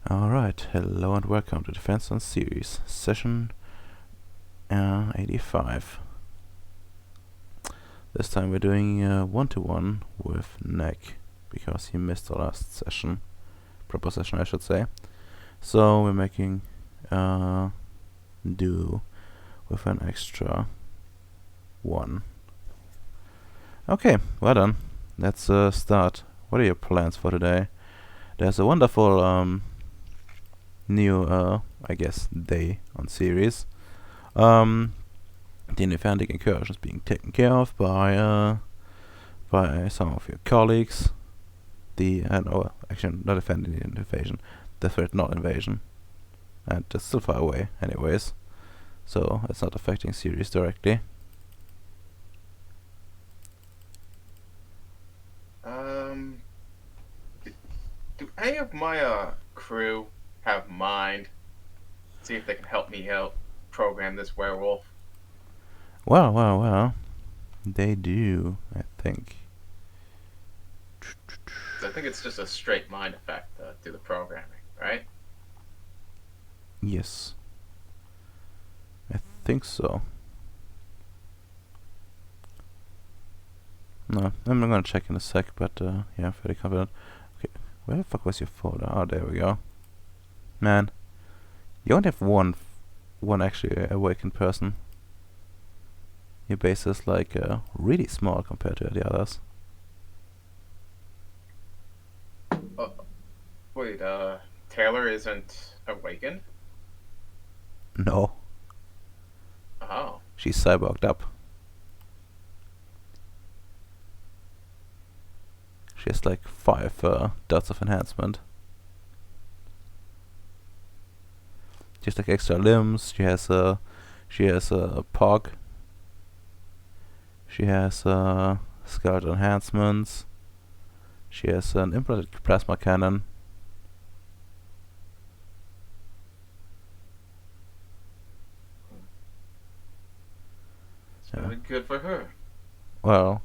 Alright, hello and welcome to Defense on Ceres, session 85. This time we're doing one-to-one with Nick, because he missed the last session, proper session I should say. So we're making do with an extra one. Okay, well done. Let's start. What are your plans for today? There's a wonderful new, I guess, day on Ceres. The Nephantic incursion is being taken care of by some of your colleagues. Actually, not defending the invasion, the threat not invasion, and it's still far away, anyways. So it's not affecting Ceres directly. Do any of my crew have mind? See if they can help me out program this werewolf. Well, they do, I think. 'Cause I think it's just a straight mind effect through the programming, right? Yes, I think so. No, I'm gonna check in a sec, but yeah, I'm fairly confident. Okay, where the fuck was your folder? Oh, there we go. Man, you only have one actually awakened person. Your base is like really small compared to the others. Wait, Taylor isn't awakened? No, Oh. she's cyborged up. She has like 5 dots of enhancement. She has like extra limbs. She has a POG. She has skeletal enhancements. She has an implanted plasma cannon. It's really good for her. Well,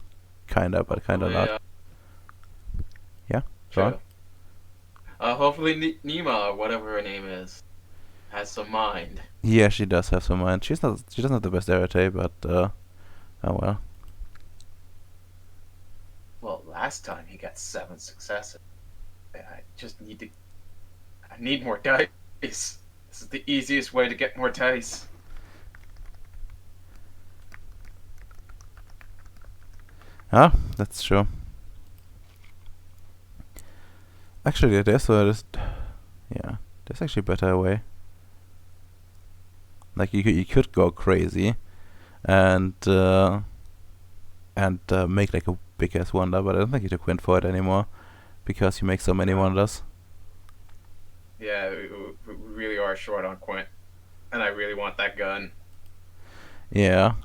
kinda, but kinda Hopefully, not. Yeah, go on. true. Hopefully Nima, or whatever her name is, has some mind. Yeah, she does have some mind. She doesn't have the best arete, but oh well. Well, last time he got 7 successes. I just I need more dice. This is the easiest way to get more dice. Ah, that's true. Actually, there's actually a better way. Like you could go crazy, and make like a big ass wonder, but I don't think you took win for it anymore, because you make so many wonders. Yeah, we really are short on Quint, and I really want that gun. Yeah.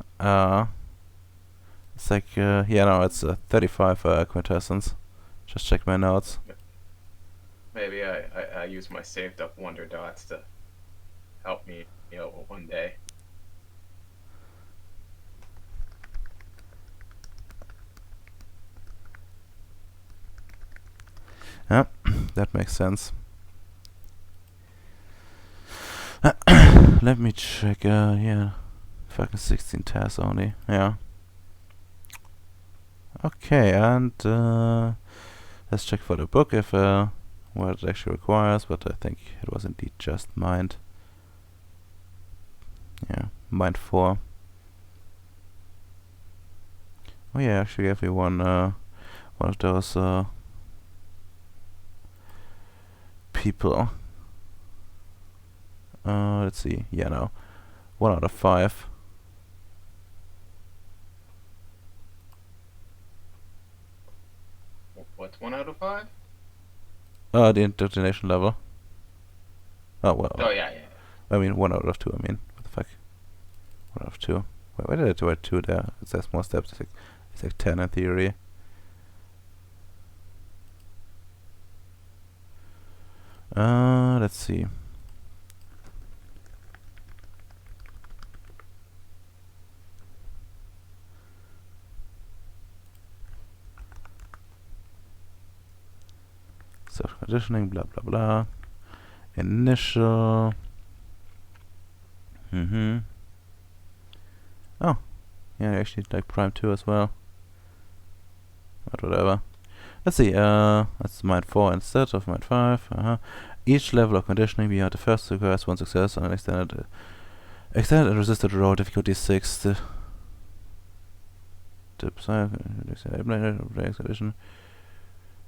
It's like yeah, no, it's 35 quintessence. Just check my notes. Maybe I use my saved up wonder dots to help me, one day. Yeah, that makes sense. Let me check. Yeah, fucking 16 tasks only. Yeah. Okay, and let's check for the book if what it actually requires. But I think it was indeed just mind. Yeah, mind 4. Oh yeah, actually gave me one of those people. Let's see. Yeah, no, 1 out of 5. What's 1 out of 5? The indoctrination level. Oh well. Oh yeah, yeah. I mean 1 out of 2. I mean, what the fuck? 1 out of 2. Wait, why did I do it 2 there? It says more steps. It's like 10 in theory. Let's see. Self conditioning, blah blah blah. Initial. Mm-hmm. Oh, yeah, actually like prime 2 as well. But whatever. Let's see, that's mine 4 instead of mine 5. Each level of conditioning beyond the first requires 1 success and extended and resisted roll difficulty 6. The condition.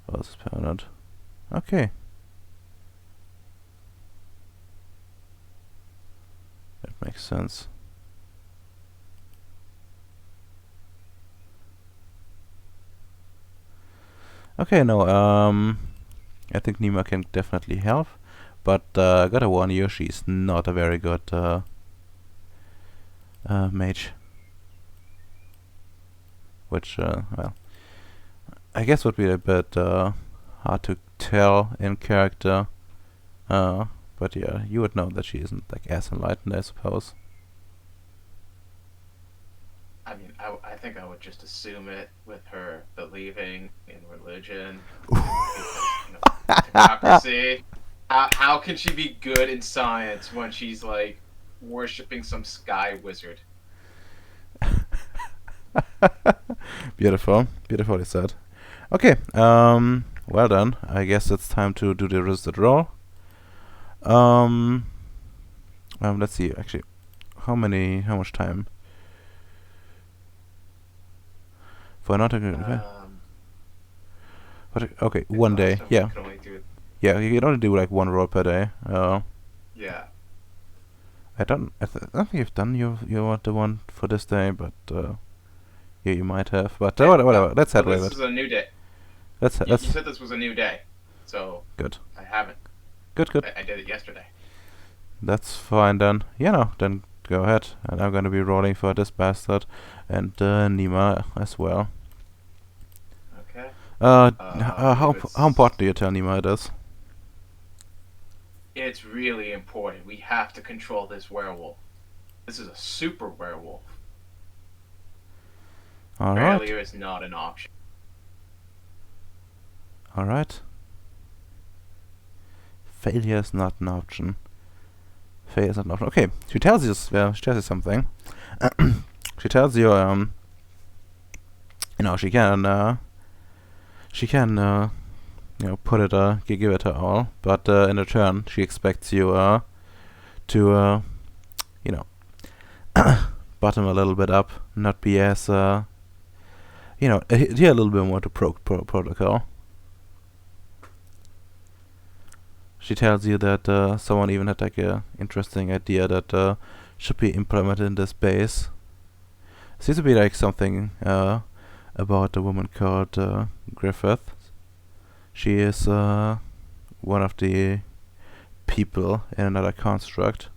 Oh, this is permanent. Okay. That makes sense. Okay, no, I think Nima can definitely help, but I gotta warn you, she's not a very good mage. Which, well, I guess would be a bit hard to tell in character. But yeah, you would know that she isn't like as enlightened, I suppose. I mean, I think I would just assume it with her believing in religion, democracy. How can she be good in science when she's like worshipping some sky wizard? Beautiful, beautifully said. Okay, well done. I guess it's time to do the resisted roll. Let's see. Actually, how much time? For not okay, one day. Yeah. Yeah, you can only do like 1 roll per day. Yeah. I don't think you've done the one for this day, but yeah, you might have. But whatever. Let's head with it. This is a new day. You said this was a new day, so good. I haven't. Good. I did it yesterday. That's fine then. Yeah, no, then go ahead. And I'm gonna be rolling for this bastard and Nima as well. Okay. How important do you tell Nima it is? It's really important. We have to control this werewolf. This is a super werewolf. Alright. Failure is not an option. Alright. Failure is not an option. Failure is not an option. Okay, she tells you something. She tells you, you know, she can, put it, give it her all, but in return, she expects you to, you know, bottom a little bit up, not be as, you know, adhere a little bit more to protocol. She tells you that someone even had like a interesting idea that should be implemented in this base. Seems to be like something about a woman called Griffith. She is one of the people in another construct.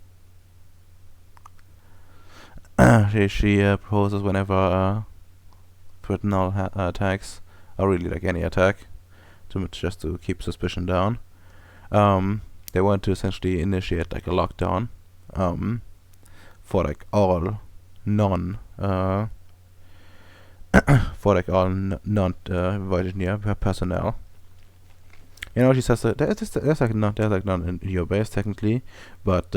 she proposes whenever threatenal attacks, or really like any attack, just to keep suspicion down. They want to essentially initiate like a lockdown for like all non Virginia personnel. You know, she says that there's like none in your base technically, but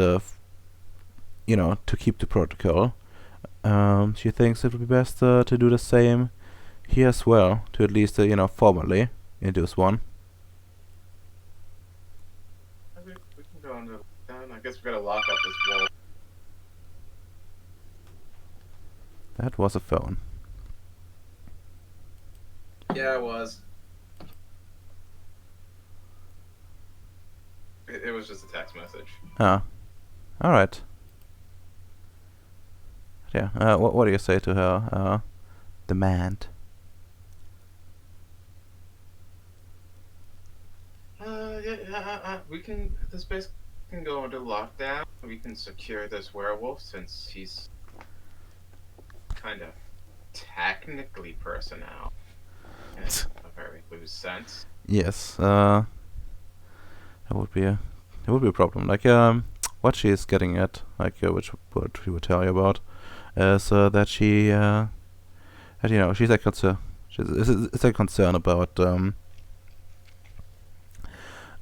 you know, to keep the protocol, she thinks it would be best to do the same here as well, to at least you know, formally induce one. We can go into lockdown. I guess we gotta lock up this wall. That was a phone. Yeah, it was. It was just a text message. Ah, all right. Yeah. What do you say to her demand? We can. This base can go into lockdown. We can secure this werewolf since he's kind of technically personnel in a very loose sense. Yes. That would be a problem. Like what she is getting at, like which what she would tell you about, is that she that, you know, she's like it's a concern about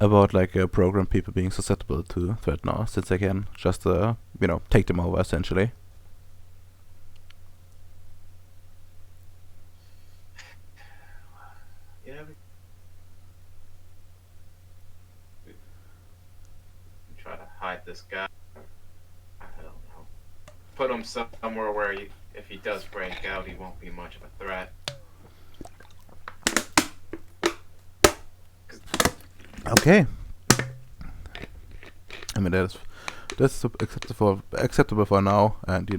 about like program people being susceptible to threat now, since they can just take them over essentially. Yeah, we try to hide this guy. I don't know. Put him somewhere where if he does break out, he won't be much of a threat. Okay. I mean that's acceptable for now, and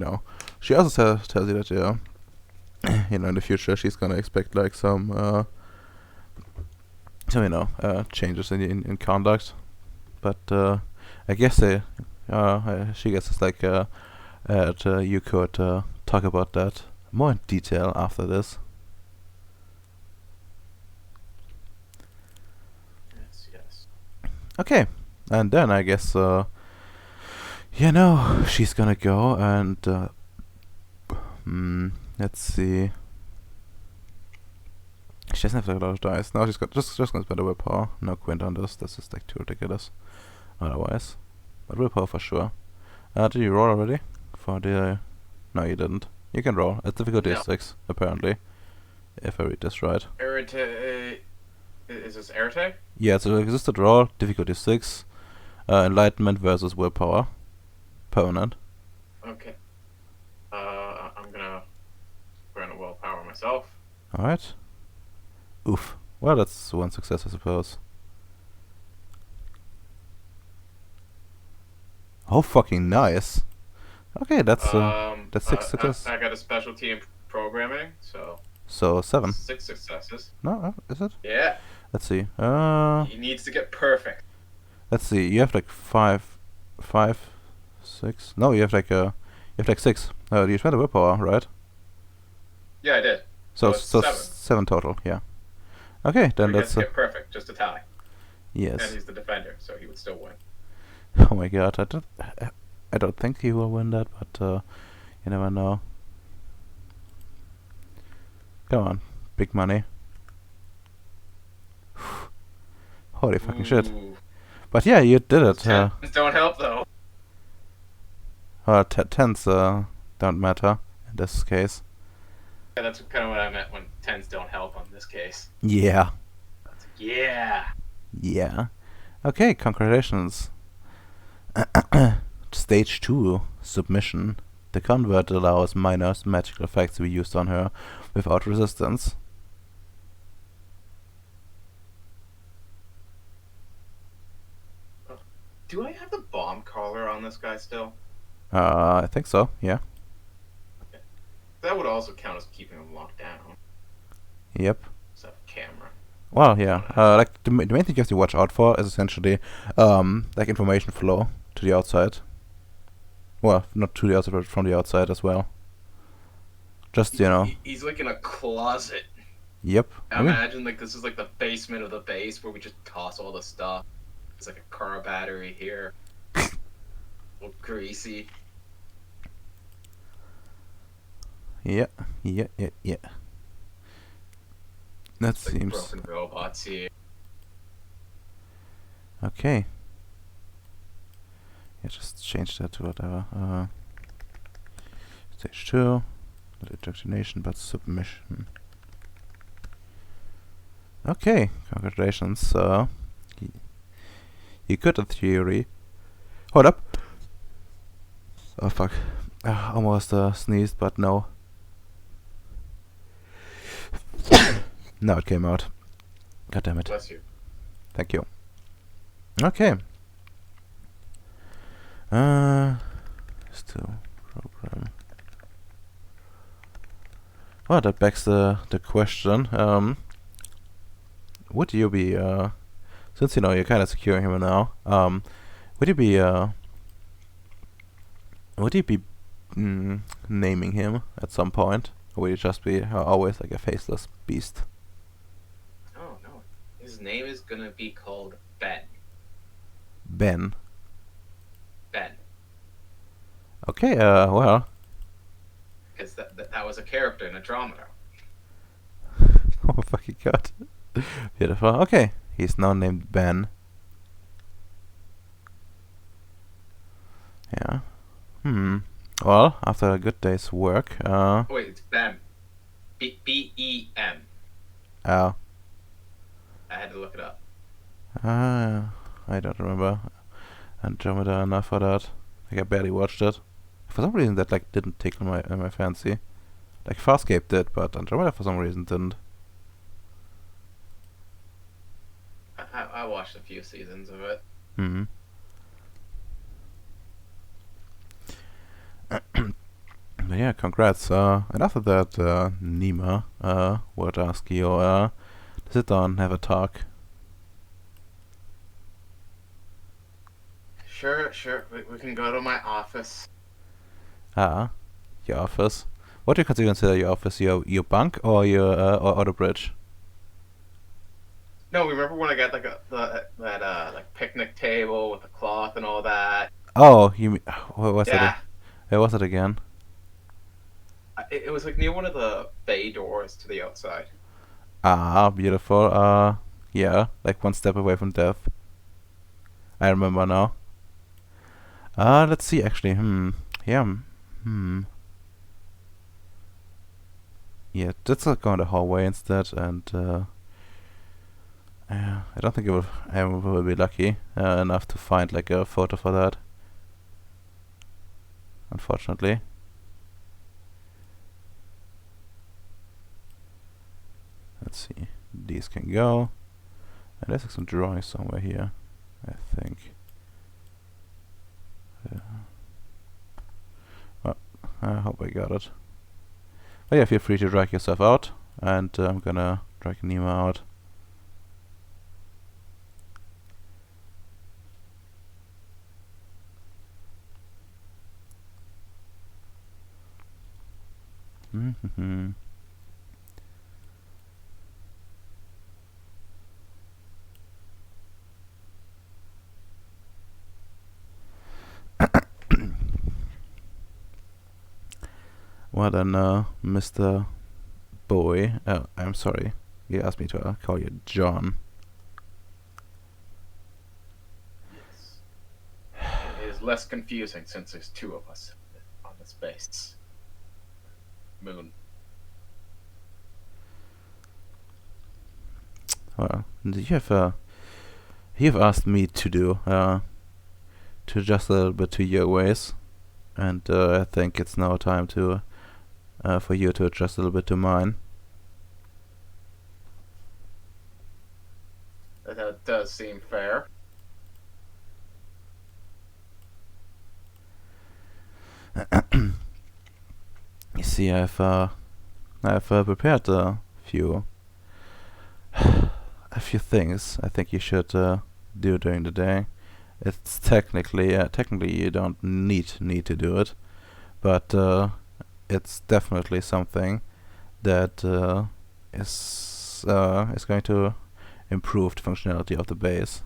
she also tells you that in the future she's gonna expect like some changes in conduct, but I guess she guesses like you could talk about that more in detail after this. Yes. Okay, and then I guess she's gonna go and let's see. She doesn't have a lot of dice. No, she's just gonna spend a willpower. No quint on this. This is like too ridiculous. Otherwise, but willpower for sure. Did you roll already? For the no, you didn't. You can roll. It's difficulty No. 6 apparently, if I read this right. Is this Erite? Yeah, it's a resisted roll. Difficulty 6. Enlightenment versus willpower. Permanent. Okay. I'm gonna burn a willpower myself. All right. Oof. Well, that's one success, I suppose. Oh, fucking nice. Okay, that's 6 success. I got a specialty in programming, so So 7. 6 successes. No, is it? Yeah. Let's see. He needs to get perfect. Let's see. You have like 5, 6. No, you have like 6. You spent a willpower, right? Yeah, I did. So it's 7 total. Yeah. Okay, then he that's gets to get perfect, just a tie. And yes. he's the defender, so he would still win. Oh my god, I don't think he will win that, but you never know. Come on, big money. Holy fucking shit! Ooh. But yeah, you did it. Tens don't help though. Tens don't matter in this case. Yeah, that's kind of what I meant when tens don't help on this case. Yeah. Yeah. Yeah. Okay, congratulations. Stage 2, Submission. The convert allows minor magical effects to be used on her without resistance. Do I have the bomb collar on this guy still? I think so, yeah. Okay. That would also count as keeping him locked down. Yep. Except camera. Well, yeah. Like the main thing you have to watch out for is essentially like information flow to the outside. Well, not to the outside, but from the outside as well. Just He's like in a closet. Yep. I imagine like this is like the basement of the base where we just toss all the stuff. It's like a car battery here. All greasy. Yeah. That Like seems broken robots here. okay. Yeah, just change that to whatever. Stage 2, not indoctrination, but submission. Okay, congratulations. You could, in theory. Hold up. Oh fuck! Almost sneezed, but no. Now it came out. God damn it! Bless you. Thank you. Okay. Still program. Well, that begs the question. Would you be since you're kind of securing him now? Would you be naming him at some point, or would you just be always like a faceless beast? Oh no, his name is gonna be called Ben. Ben. Ben. Okay. Well. Because that was a character in Andromeda. Oh fucking god. Beautiful. Okay. He's now named Ben. Yeah. Well, after a good day's work, Wait, it's Bem. B-E-M. uh, I had to look it up. I don't remember Andromeda enough for that. Like I barely watched it. For some reason that like didn't tickle my fancy. Like Farscape did, but Andromeda for some reason didn't. I watched a few seasons of it. Hmm. But yeah, congrats. And after that, Nima would ask you to sit down and have a talk. Sure. We can go to my office. Your office. What do you consider your office? Your bunk or your or the bridge? No, remember when I got like that like picnic table with a cloth and all that? Oh, you mean what was it? Yeah, Where was it again? it was like near one of the bay doors to the outside. Beautiful. Yeah, like one step away from death. I remember now. Let's see. Actually, yeah, yeah. Let's go in the hallway instead, and I don't think I will be lucky enough to find like a photo for that. Unfortunately. Let's see. These can go. And there's like some drawings somewhere here, I think. Well, I hope I got it. But yeah, feel free to drag yourself out, and I'm gonna drag Nima out. Mm-hmm. Well then, Mr. Boy, I'm sorry, you asked me to call you John. Yes. It is less confusing since there's two of us on the space moon. Well, you've asked me to do, to adjust a little bit to your ways, and I think it's now time to, for you to adjust a little bit to mine. That does seem fair. You see, I've prepared a few things I think you should do during the day. It's technically you don't need to do it, but it's definitely something that is going to improve the functionality of the base.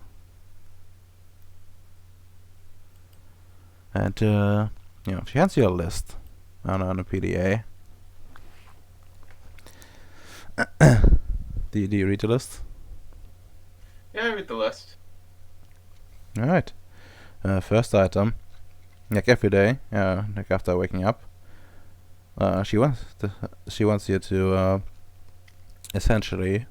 And here's your list on a PDA. Do you read the list? Yeah, I read the list. Alright. First item, like every day, like after waking up, she wants you to essentially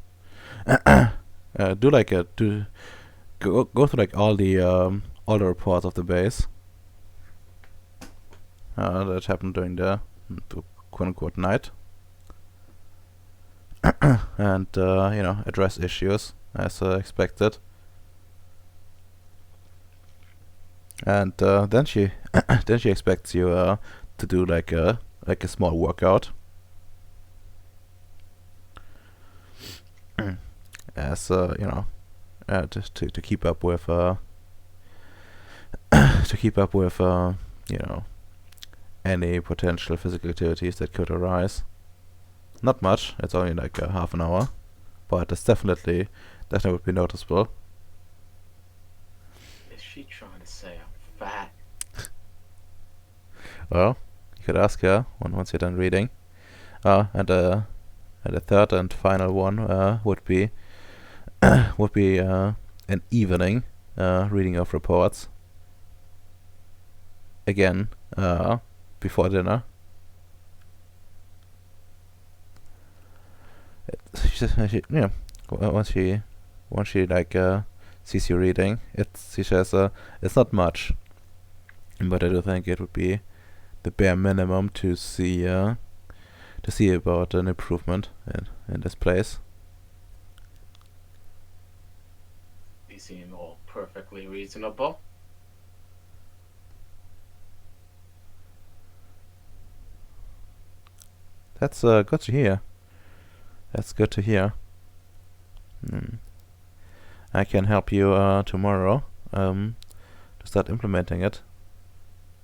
go through like all the reports of the base that happened during the quote unquote night, and address issues as expected. And then she expects you to do like a small workout, as to keep up with any potential physical activities that could arise. Not much. It's only like half an hour, but it's definitely would be noticeable. Is she trying to say I'm fat? Well, you could ask her once you're done reading. And the third and final one would be an evening reading of reports. again before dinner. Yeah, once she like sees you reading, she says it's not much, but I do think it would be the bare minimum to see about an improvement in this place. You seem all perfectly reasonable. That's good to hear. That's good to hear. I can help you tomorrow to start implementing it,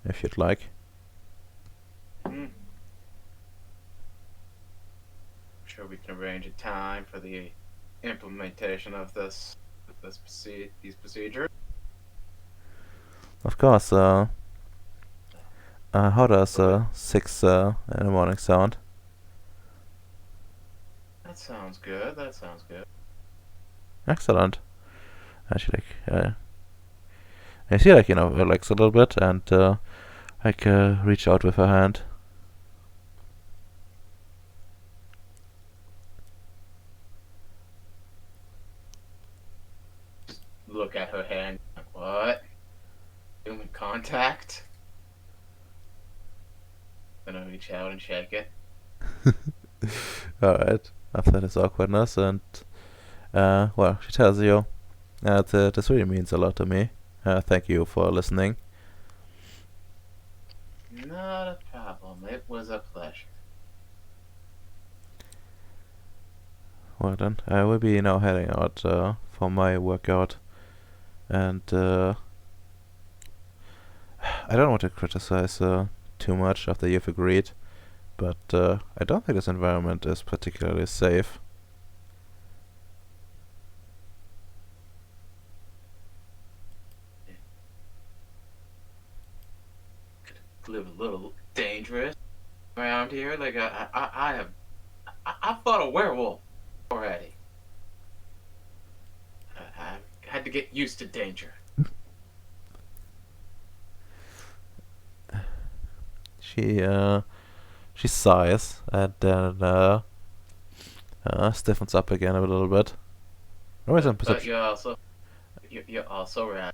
if you'd like. Hmm. Sure, we can arrange a time for the implementation of these procedures. Of course. How does 6 in the morning sound? That sounds good. That sounds good. Excellent. And she and she relax a little bit and reach out with her hand. Look at her hand. What? Human contact? Then I reach out and shake it. Alright. After this awkwardness, and well, she tells you that this really means a lot to me. Thank you for listening. Not a problem. It was a pleasure. Well then, I will be now heading out for my workout, and I don't want to criticize too much after you've agreed, but I don't think this environment is particularly safe. Live a little dangerous around here. Like I've fought a werewolf already. I had to get used to danger. She sighs and then stiffens up again a little bit. Or is it But perception? you're also right.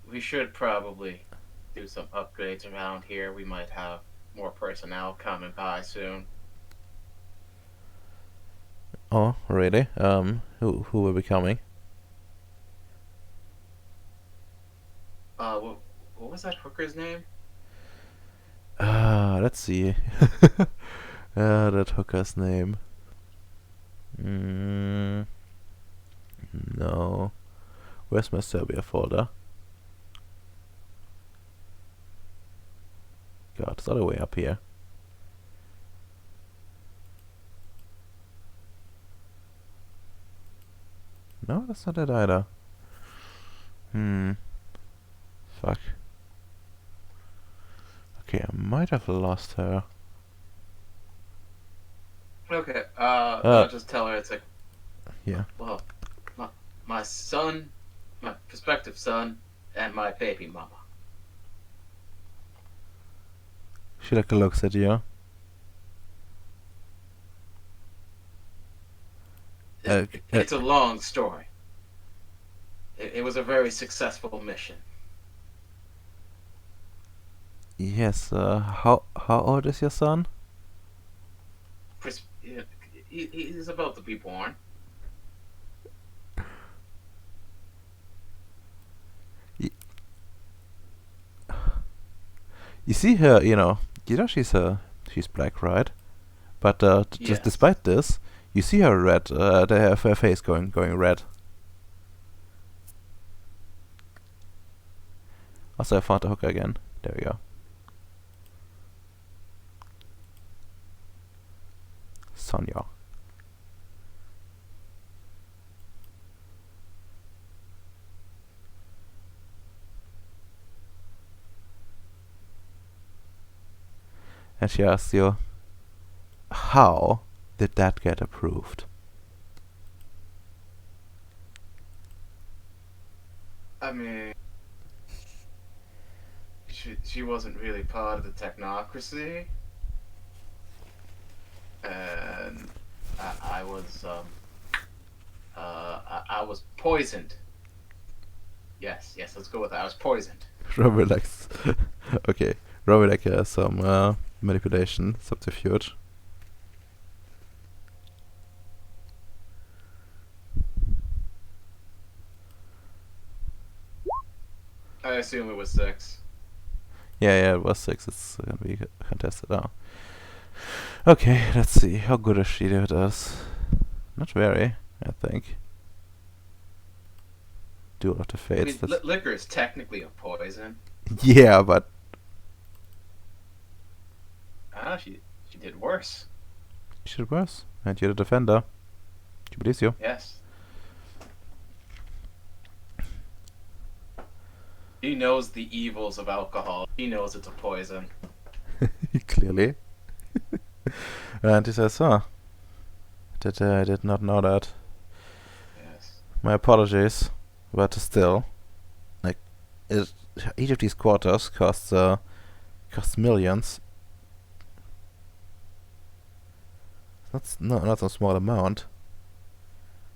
We should probably do some upgrades around here. We might have more personnel coming by soon. Oh, really? Who will be coming? What was that hooker's name? Let's see. That hooker's name. No. Where's my Serbia folder? God, it's all the way up here. No, that's not it either. Fuck. Okay, I might have lost her. Okay, I'll just tell her it's like, Yeah. well, my son, my prospective son, and my baby mama. She looks at you. It's a long story. It was a very successful mission. Yes. How old is your son? He's about to be born. You see her, she's black, right? But just Yes. despite this, you see her red. They have her face going red. Also, I found the hooker again. There we go. Sonia. And she asks you, how did that get approved? I mean, she wasn't really part of the technocracy, and I was I was poisoned. Yes, let's go with that. I was poisoned. Relax. Okay, Robilac has some manipulation subterfuge. I assume it was 6. Yeah, it was 6. It's gonna be contested now. Okay, let's see. How good is she at us? Not very, I think. Duel of the I Fates. mean, liquor is technically a poison. Yeah, but Ah, she did worse. she did worse. And you're the defender. She believes you. Yes. He knows the evils of alcohol. He knows it's a poison. Clearly. And he says, I did not know that. Yes. My apologies. But still, like, each of these quarters costs millions. That's not a small amount.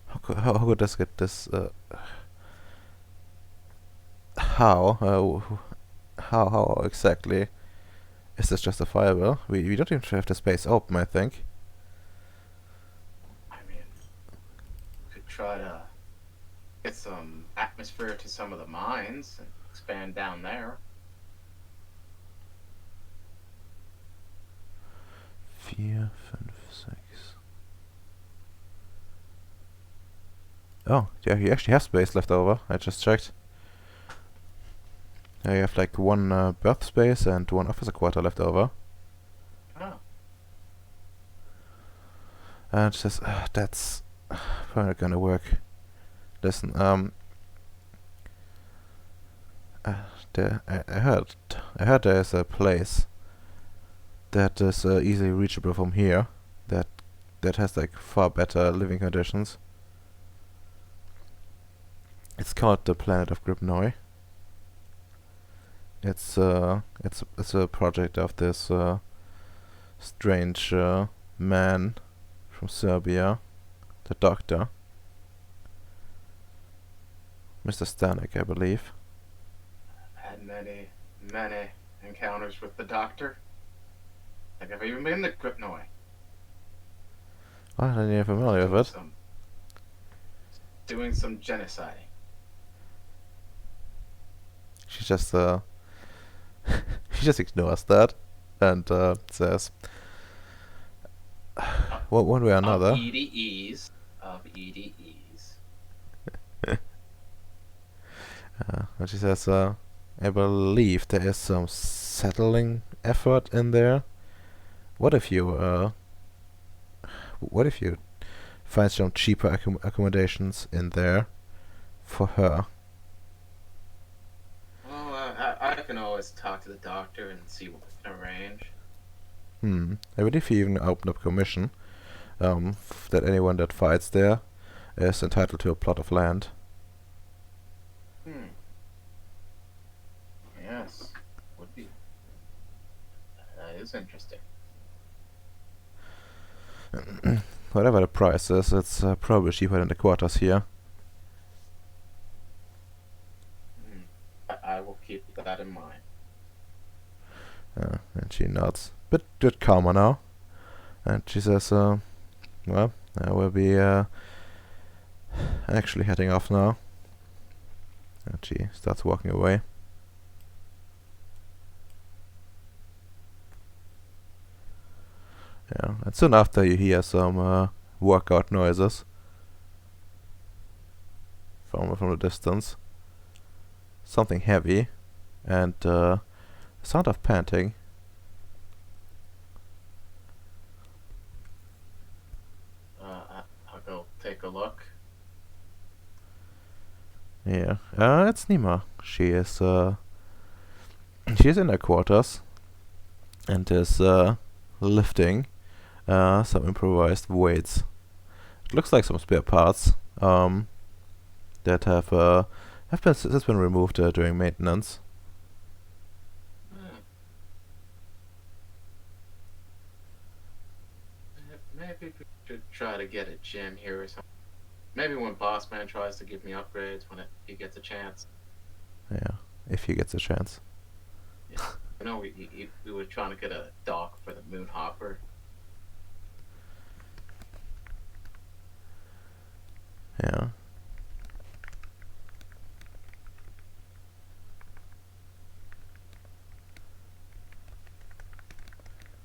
How could this get this? How exactly is this justifiable? We don't even have the space open, I think. I mean, we could try to get some atmosphere to some of the mines and expand down there. 4, 5, 6. Oh, yeah, you actually have space left over. I just checked. You have like one berth space and one officer quarter left over. Oh. And it says, that's probably not gonna work. Listen, I heard there's a place that is easily reachable from here. That has like far better living conditions. It's called the Planet of Gribnoi. It's a project of this strange man from Serbia, the doctor, Mr. Stanek, I believe. Had many encounters with the doctor. I've never even been to Gripnoi. I'm not even familiar with it. Doing some genociding. She just she just ignores that and says, one way or another. Of EDEs. And she says, I believe there is some settling effort in there. What if you find some cheaper accommodations in there for her? Well, I can always talk to the doctor and see what we can arrange. I believe he even opened up a commission that anyone that fights there is entitled to a plot of land. Yes, would be. That is interesting. Whatever the price is, it's probably cheaper than the quarters here. I will keep that in mind. And she nods. Bit calmer now. And she says, well, I will be actually heading off now. And she starts walking away. Yeah, and soon after you hear some workout noises from the distance. Something heavy and sound of panting. I'll go take a look. Yeah, it's Nima. She is in her quarters and is lifting some improvised weights. It looks like some spare parts that have been removed during maintenance. should try to get a gym here or something. Maybe when Boss Man tries to give me upgrades when he gets a chance. Yeah, if he gets a chance. Yeah. I know we were trying to get a dock for the Moonhopper. Yeah.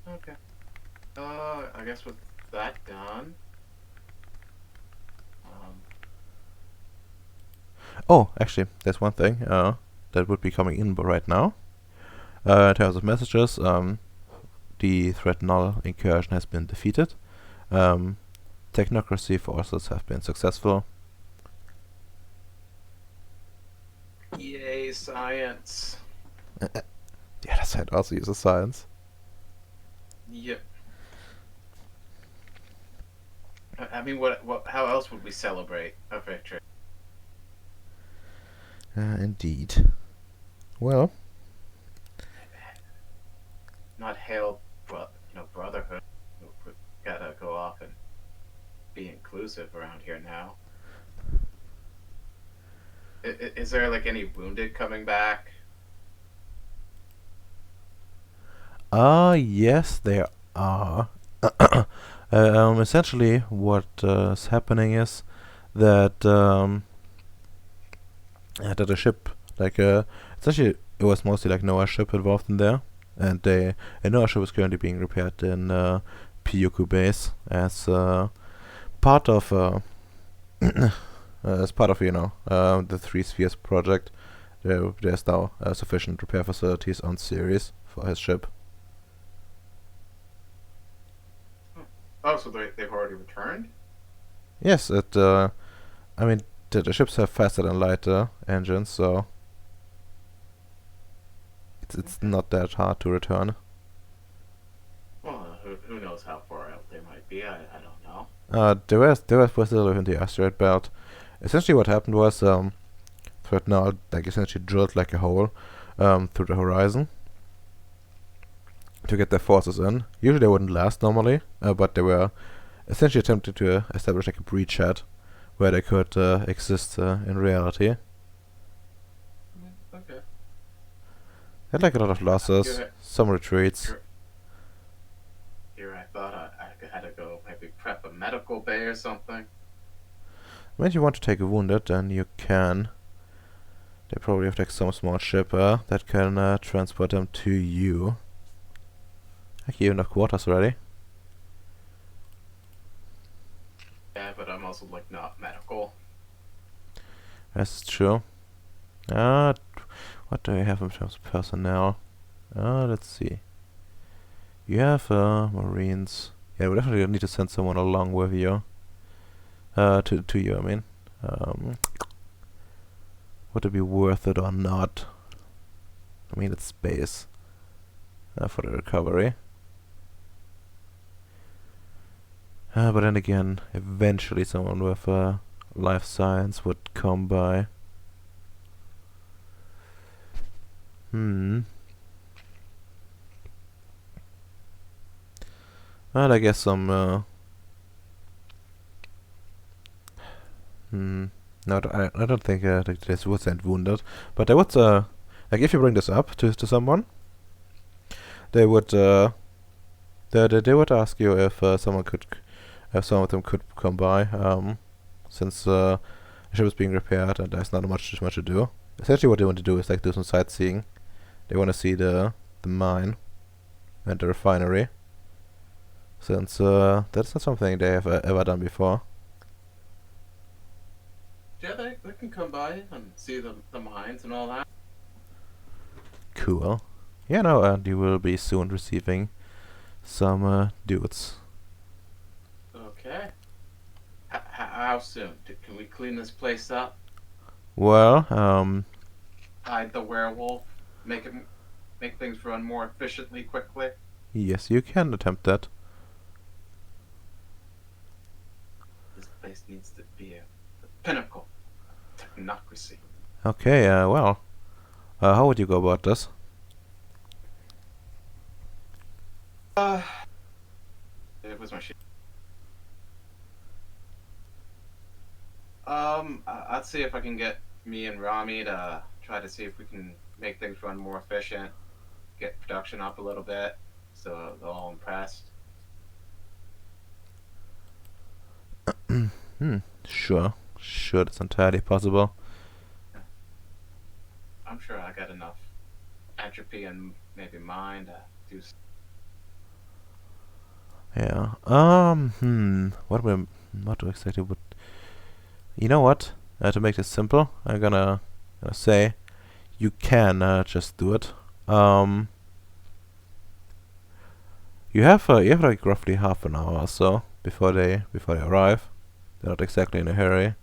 Okay. I guess with that done. Oh, actually, there's one thing that would be coming in right now. In terms of messages, the threat null incursion has been defeated. Technocracy forces have been successful. Yay, science. The other side also uses science. Yep. I mean, what? How else would we celebrate a victory? Indeed. Well, Not hail, brotherhood. We gotta go off and be inclusive around here now. Is there like any wounded coming back? yes, there are. Essentially, what is happening is that that a ship, essentially, it was mostly like Noah's ship involved in there, and a Noah's ship is currently being repaired in Pyuku base as part of the Three Spheres project. There's now sufficient repair facilities on Ceres for his ship. Oh, so they've already returned? Yes, I mean, the ships have faster than lighter engines, so it's not that hard to return. Well, who knows how far out they might be? I don't know. They were still within the asteroid belt. Essentially, what happened was Threat now essentially drilled like a hole through the horizon to get their forces in. Usually, they wouldn't last normally, but they were essentially attempting to establish like a breachhead where they could exist in reality. Okay. They had like a lot of losses, some retreats. Here I thought I had to go maybe prep a medical bay or something. When you want to take a wounded, then you can. They probably have like some small ship that can transport them to you. Heck, you even have quarters ready. Yeah, but I'm also like not medical. That's true. What do you have in terms of personnel? Let's see. You have Marines. Yeah, we definitely need to send someone along with you. To you, I mean. Would it be worth it or not? I mean, it's space for the recovery. But then again, eventually someone with life science would come by. Well, I guess some. No, I don't think this would send wounded, but I would like if you bring this up to someone, they would they would ask you if someone could, if some of them could come by, since the ship is being repaired and there's not much to do. Essentially, what they want to do is like do some sightseeing. They want to see the mine and the refinery, since that's not something they have ever done before. Yeah, they can come by and see the mines and all that. Cool. Yeah, no, and you will be soon receiving some dudes. Okay. How soon? Can we clean this place up? Well, Hide the werewolf? Make things run more efficiently, quickly? yes, you can attempt that. This place needs to be the pinnacle of technocracy. Okay, well, how would you go about this? It was my shit. I'd see if I can get me and Rami to try to see if we can make things run more efficient, get production up a little bit, so they're all impressed. Sure. Sure, that's entirely possible. I'm sure I got enough entropy and maybe mind to do. Yeah. What exactly would... You know what? To make this simple, I'm gonna say you can just do it. You have like roughly half an hour or so before they arrive. They're not exactly in a hurry,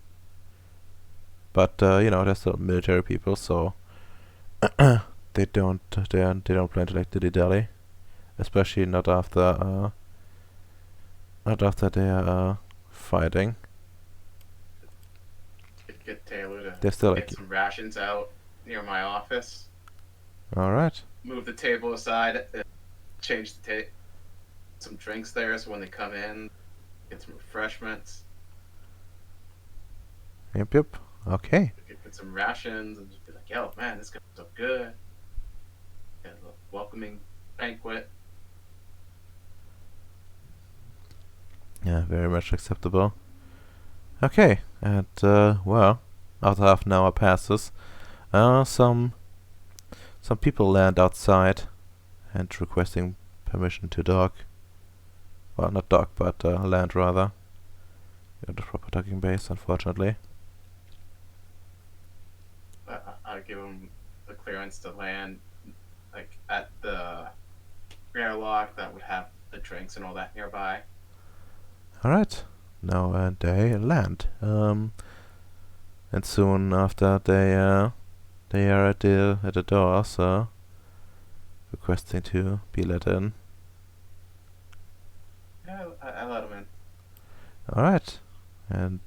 but you know, they're still military people, so they don't plan to like dilly dally, especially not after they're fighting. Get Taylor to They're still like, get some rations out near my office. all right, Move the table aside, change the some drinks there, so when they come in, get some refreshments. yep, okay. Get some rations and just be like, "Yo, man, this guy's so good." Get a little welcoming banquet. Yeah, very much acceptable. Okay, and well, after half an hour passes, some people land outside and requesting permission to dock. Well, not dock, but land rather. Got the proper docking base, unfortunately. I give them the clearance to land, like at the airlock that would have the drinks and all that nearby. Alright, now they land. And soon after they are at the doors, requesting to be let in. Yeah, I let them in. Alright, and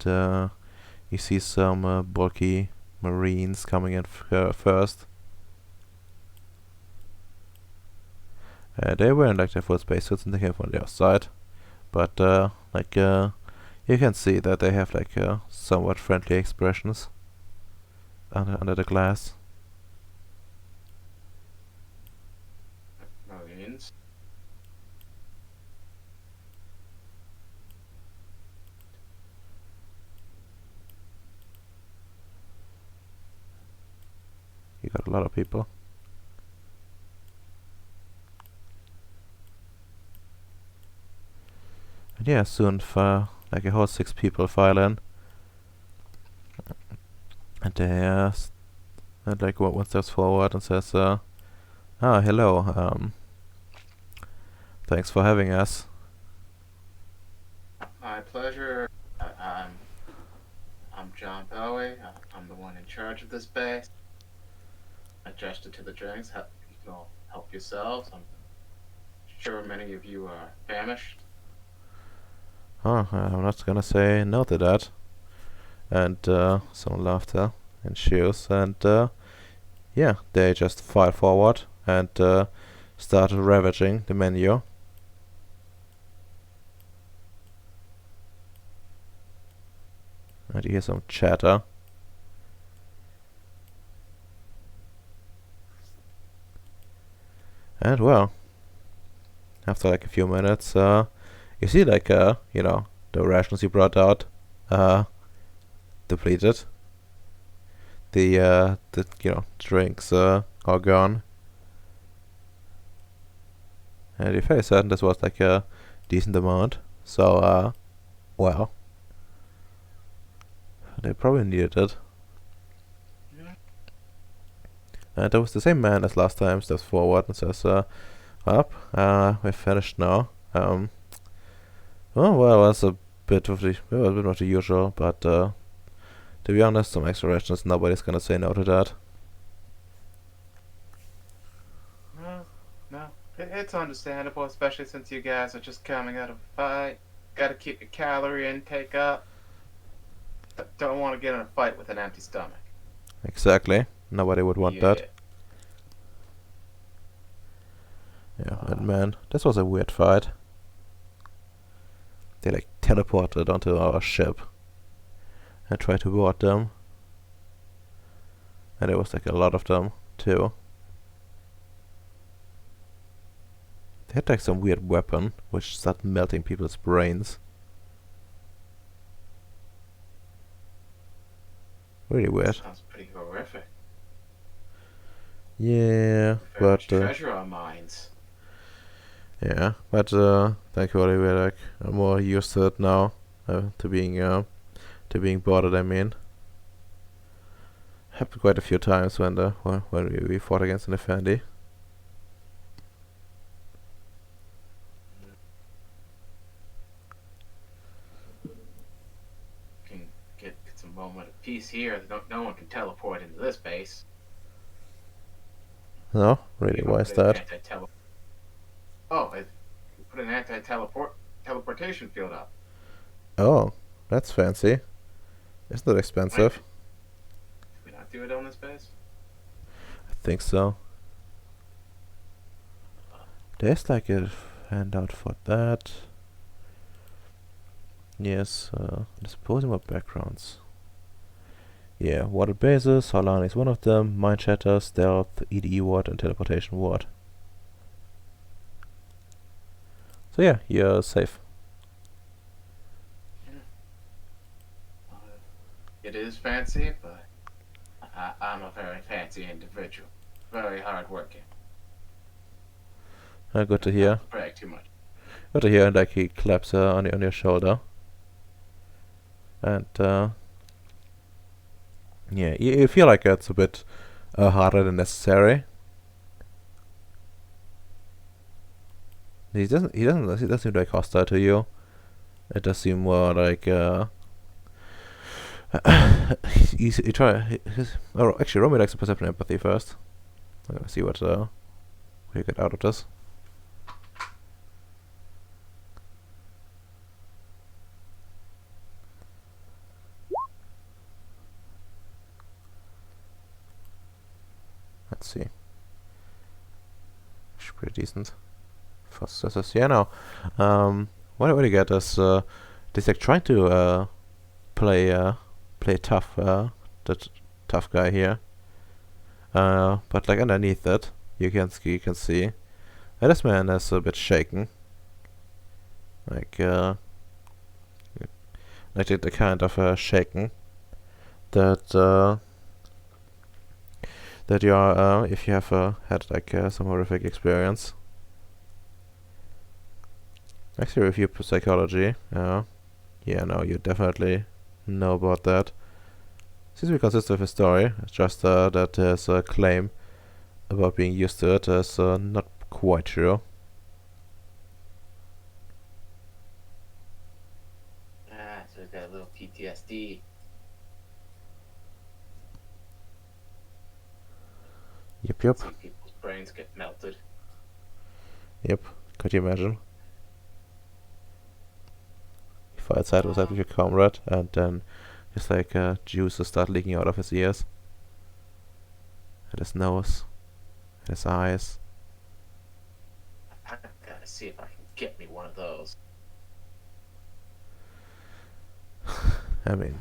you see some bulky marines coming in first. They were in like their full spacesuits and they came from the outside, but you can see that they have like somewhat friendly expressions under the glass. Marines. You got a lot of people. And yeah, soon like a whole 6 people file in, and they and like one steps forward and says, hello, thanks for having us. My pleasure. I'm John Bowie. I'm the one in charge of this base. I gesture to the drinks. You can all help yourselves. I'm sure many of you are famished. Oh, I'm not gonna say no to that. And some laughter ensues, and yeah, they just file forward and start ravaging the menu. And you hear some chatter. And well, after like a few minutes, you see like you know, the rations you brought out depleted. The you know, drinks are gone. And you're fairly certain this was like a decent amount. So well, they probably needed it. Yeah. And there was the same man as last time, steps forward and says, we're finished now. Well, that's a bit of the usual, but to be honest, some extra rations, nobody's gonna say no to that. No. It's understandable, especially since you guys are just coming out of a fight. Gotta keep your calorie intake up. Don't want to get in a fight with an empty stomach. Exactly. Nobody would want that. Yeah, and man, this was a weird fight. They like teleported onto our ship. and try to ward them. And there was like a lot of them too. They had like some weird weapon which started melting people's brains. Really weird. Sounds pretty horrific. Yeah, Very much but treasure our minds. yeah, but thankfully we're like more used to it now. To being boarded. I mean, happened quite a few times when we fought against an Effendi. Can get some moment of peace here. No one can teleport into this base. No, really, why is that? Oh, it put an teleportation field up. Oh, that's fancy. Isn't that expensive? Did we not do it on this base? I think so. There's like a handout for that. Yes, disposing of backgrounds. Yeah, water bases, Solana is one of them, Mind Shatter, Stealth, EDE ward, and Teleportation ward. So yeah, you're safe. It is fancy, but I'm a very fancy individual. Very hardworking. Good to hear. Not brag too much. Good to hear, and like he claps on your shoulder. And yeah, you feel like it's a bit harder than necessary. He doesn't seem like hostile to you. It does seem more like you try. Oh, actually, roll me like some perception and empathy first. I'm gonna see what you get out of this. Let's see. It's pretty decent. For successes, yeah. No. What do you get is this like trying to play tough, that tough guy here. But like underneath it, you can see this man is a bit shaken. Like the kind of shaken that that you are if you have had like some horrific experience. Actually, review psychology. Yeah, no, you definitely know about that. Seems to be consistent with his story. It's just that his claim about being used to it is not quite true. So he's got a little PTSD. Yep. See people's brains get melted. Yep. Could you imagine? You fight side by side with your comrade, and then just like juices start leaking out of his ears, and his nose, and his eyes. I gotta see if I can get me one of those. I mean,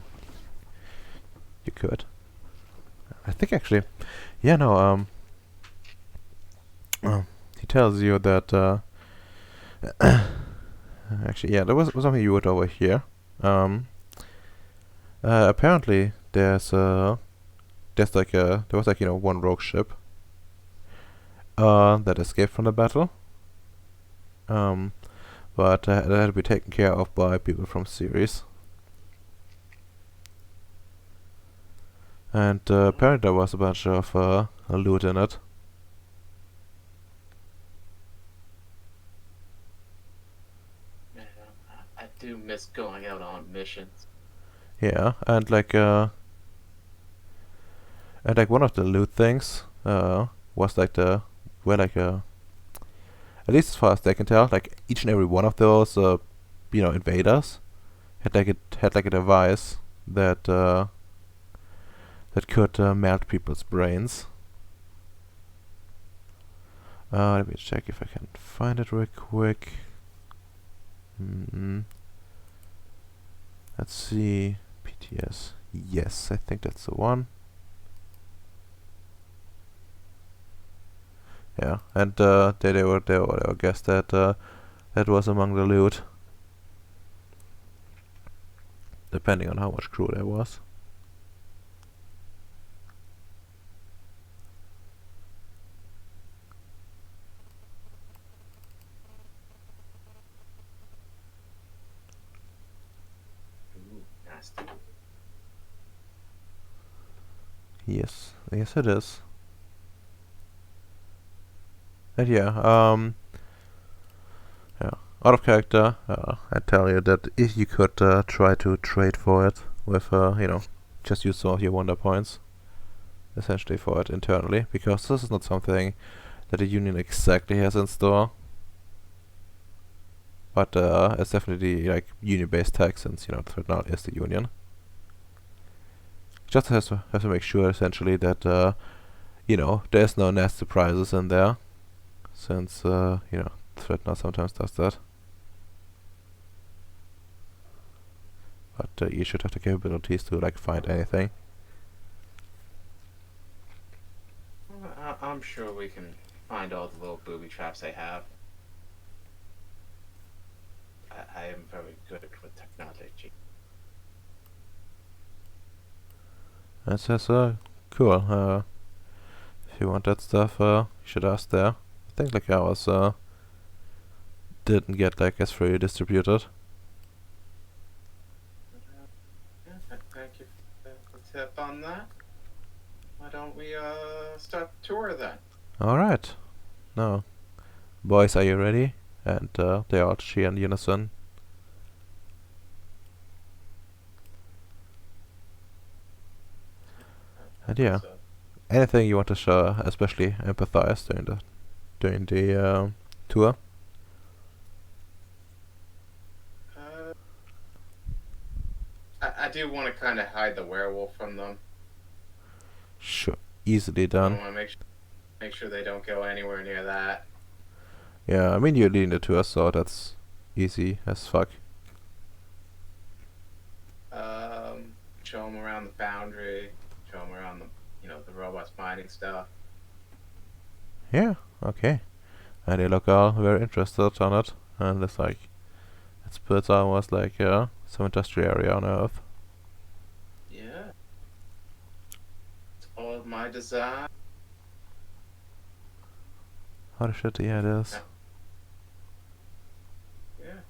you could. I think actually, yeah, no. He tells you that. Actually, yeah, there was something you would over here. Apparently, there was like one rogue ship that escaped from the battle. But that had to be taken care of by people from Ceres. And apparently there was a bunch of loot in it. Man, I do miss going out on missions. Yeah, and like one of the loot things was like at least as far as they can tell, like each and every one of those invaders had like a device that that could melt people's brains. Let me check if I can find it real quick. Let's see. PTS. Yes, I think that's the one. Yeah, and they were there, whatever. I guess that that was among the loot, depending on how much crew there was. Ooh, nasty. Yes, yes it is. And yeah, yeah. Out of character, I tell you that if you could try to trade for it with, just use some of your wonder points, essentially for it internally, because this is not something that the Union exactly has in store. But it's definitely like Union-based tech, since Threat now is the Union. Just have to make sure essentially that there's no nasty surprises in there, since Threat now sometimes does that. But you should have the capabilities to like find anything. Well, I'm sure we can find all the little booby traps they have. I am very good with technology. It says, cool. If you want that stuff, you should ask there. I think like ours didn't get like as freely distributed. Yeah, thank you for the tip on that. Why don't we start the tour then? All right. Now, boys, are you ready? And they all cheer in unison. And yeah, So, anything you want to show, especially empathize during the tour. uh, I do want to kind of hide the werewolf from them. Sure, easily I done. want to make sure they don't go anywhere near that. Yeah, I mean you're leading the tour, so that's easy as fuck. Show them around the foundry. Show them around the robots mining stuff. Yeah, okay. And they look all very interested on it, and it's like it's almost like some industrial area on Earth. Yeah, it's all of my design. How the shit, yeah, it is. Yeah,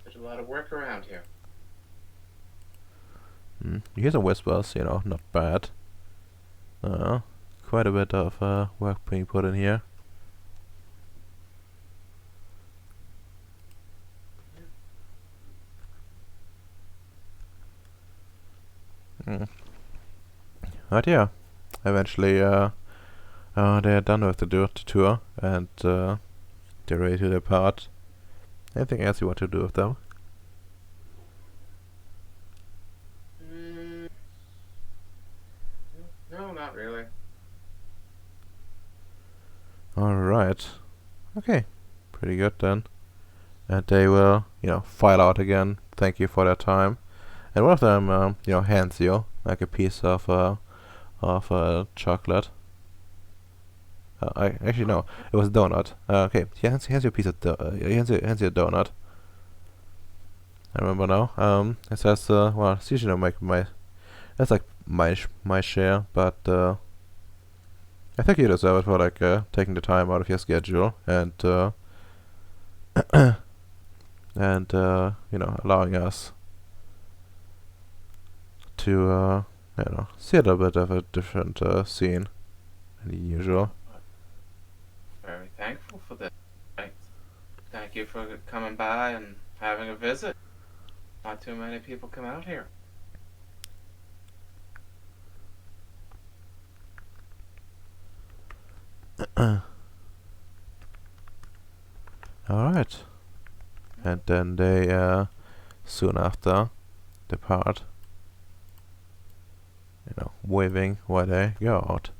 there's a lot of work around here. You hear some whispers, not bad. Quite a bit of work being put in here. Mm. But yeah, eventually they're done with the tour, and they're ready to depart. Anything else you want to do with them? Mm, no, not really. Alright. Okay. Pretty good then. And they will, file out again. Thank you for their time. And one of them, hands you like a piece of chocolate. I actually no, it was a donut. Okay, he hands you a piece of he hands you a donut. I remember now. It says, well, it's usually that's like my share, but I think you deserve it for like taking the time out of your schedule and and allowing us to see a little bit of a different scene than the usual. Very thankful for this. Right. Thank you for coming by and having a visit. Not too many people come out here. All right, and then they soon after depart, waving while they go out.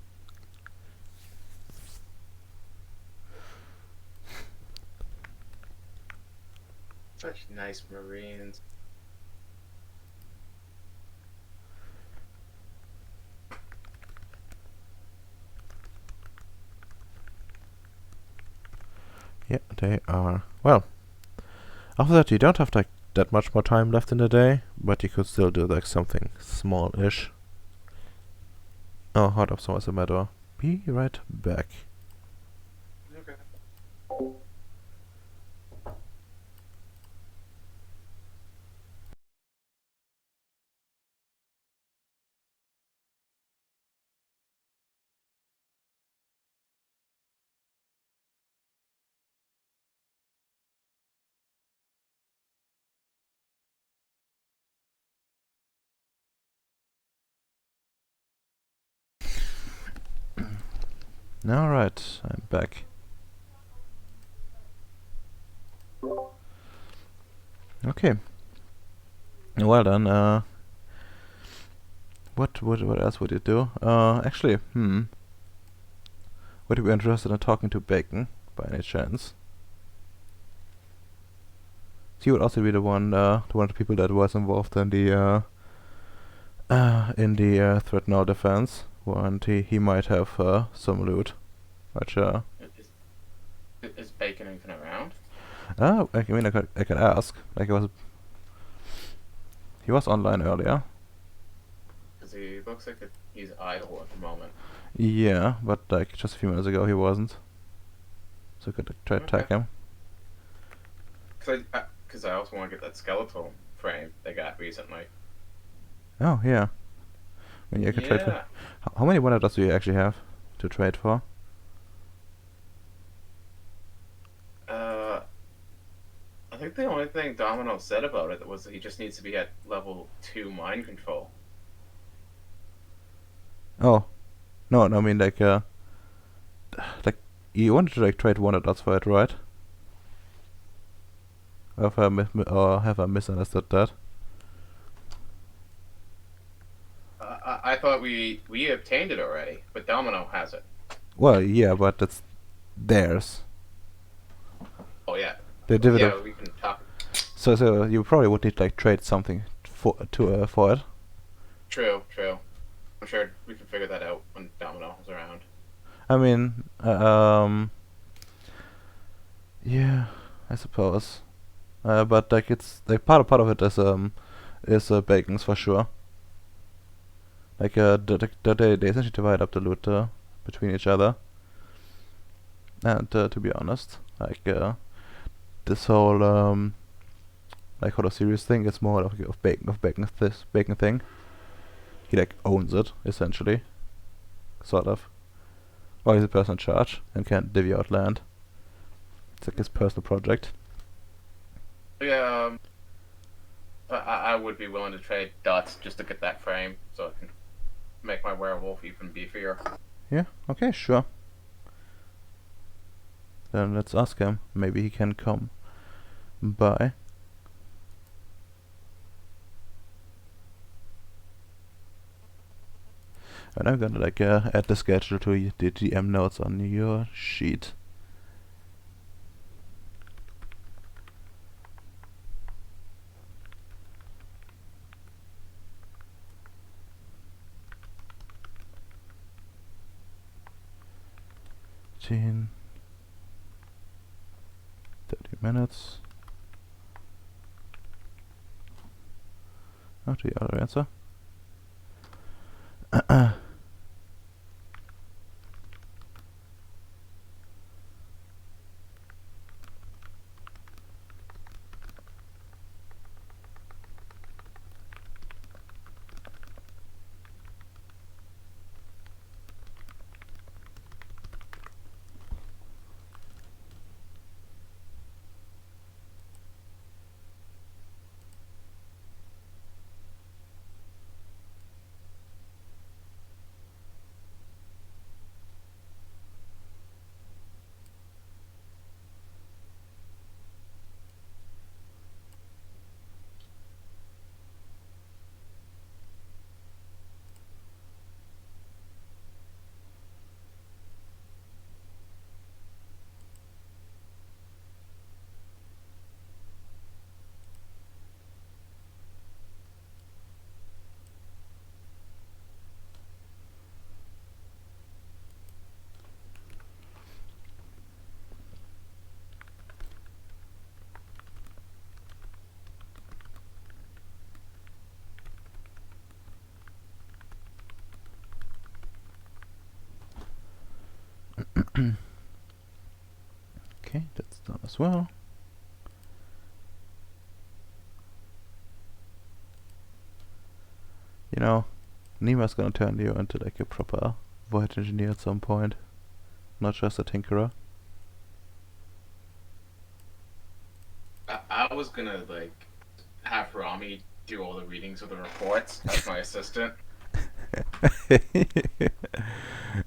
Such nice Marines. Yeah, they are. Well, after that you don't have like that much more time left in the day, but you could still do like something small-ish. Oh, hold up, someone's at my door. Be right back. Okay. Alright, I'm back. Okay. Well done. What else would you do? Actually, would you be interested in talking to Bacon by any chance? He would also be the one of the people that was involved in the threat null defense, and he might have some loot. Which Is Bacon even around? I mean I could ask. Like he was online earlier. Because he looks like he's idle at the moment. Yeah, but like just a few minutes ago he wasn't. So I could try to Okay. attack him. Because I also want to get that skeletal frame they got recently. Oh yeah. I mean, I could trade for. Yeah. How many one does do you actually have to trade for? I think the only thing Domino said about it was that he just needs to be at level 2 mind control. Oh, no, I mean like you wanted to like trade one dots for it, right? Or have I misunderstood that? I thought we obtained it already, but Domino has it. Well, yeah, but it's theirs. Oh yeah, They did it. yeah. We can talk. So you probably would need like trade something for it. True, true. I'm sure we can figure that out when Domino is around. I mean, yeah, I suppose. But like it's like part of it is Bacon's for sure. Like they essentially divide up the loot between each other. And to be honest, like this whole like whole Ceres thing is more of Bacon thing. He like owns it essentially, sort of. Or he's the person in charge and can't divvy out land. It's like his personal project. Yeah, I would be willing to trade dots just to get that frame so I can make my werewolf even beefier. Yeah. Okay. Sure. Then let's ask him. Maybe he can come by. And I'm gonna like add the schedule to the GM notes on your sheet. Gene. 30 minutes. Oh, the other answer. Okay, that's done as well. You know, Nima's gonna turn you into like a proper void engineer at some point, not just a tinkerer. I was gonna like have Rami do all the readings of the reports as my assistant.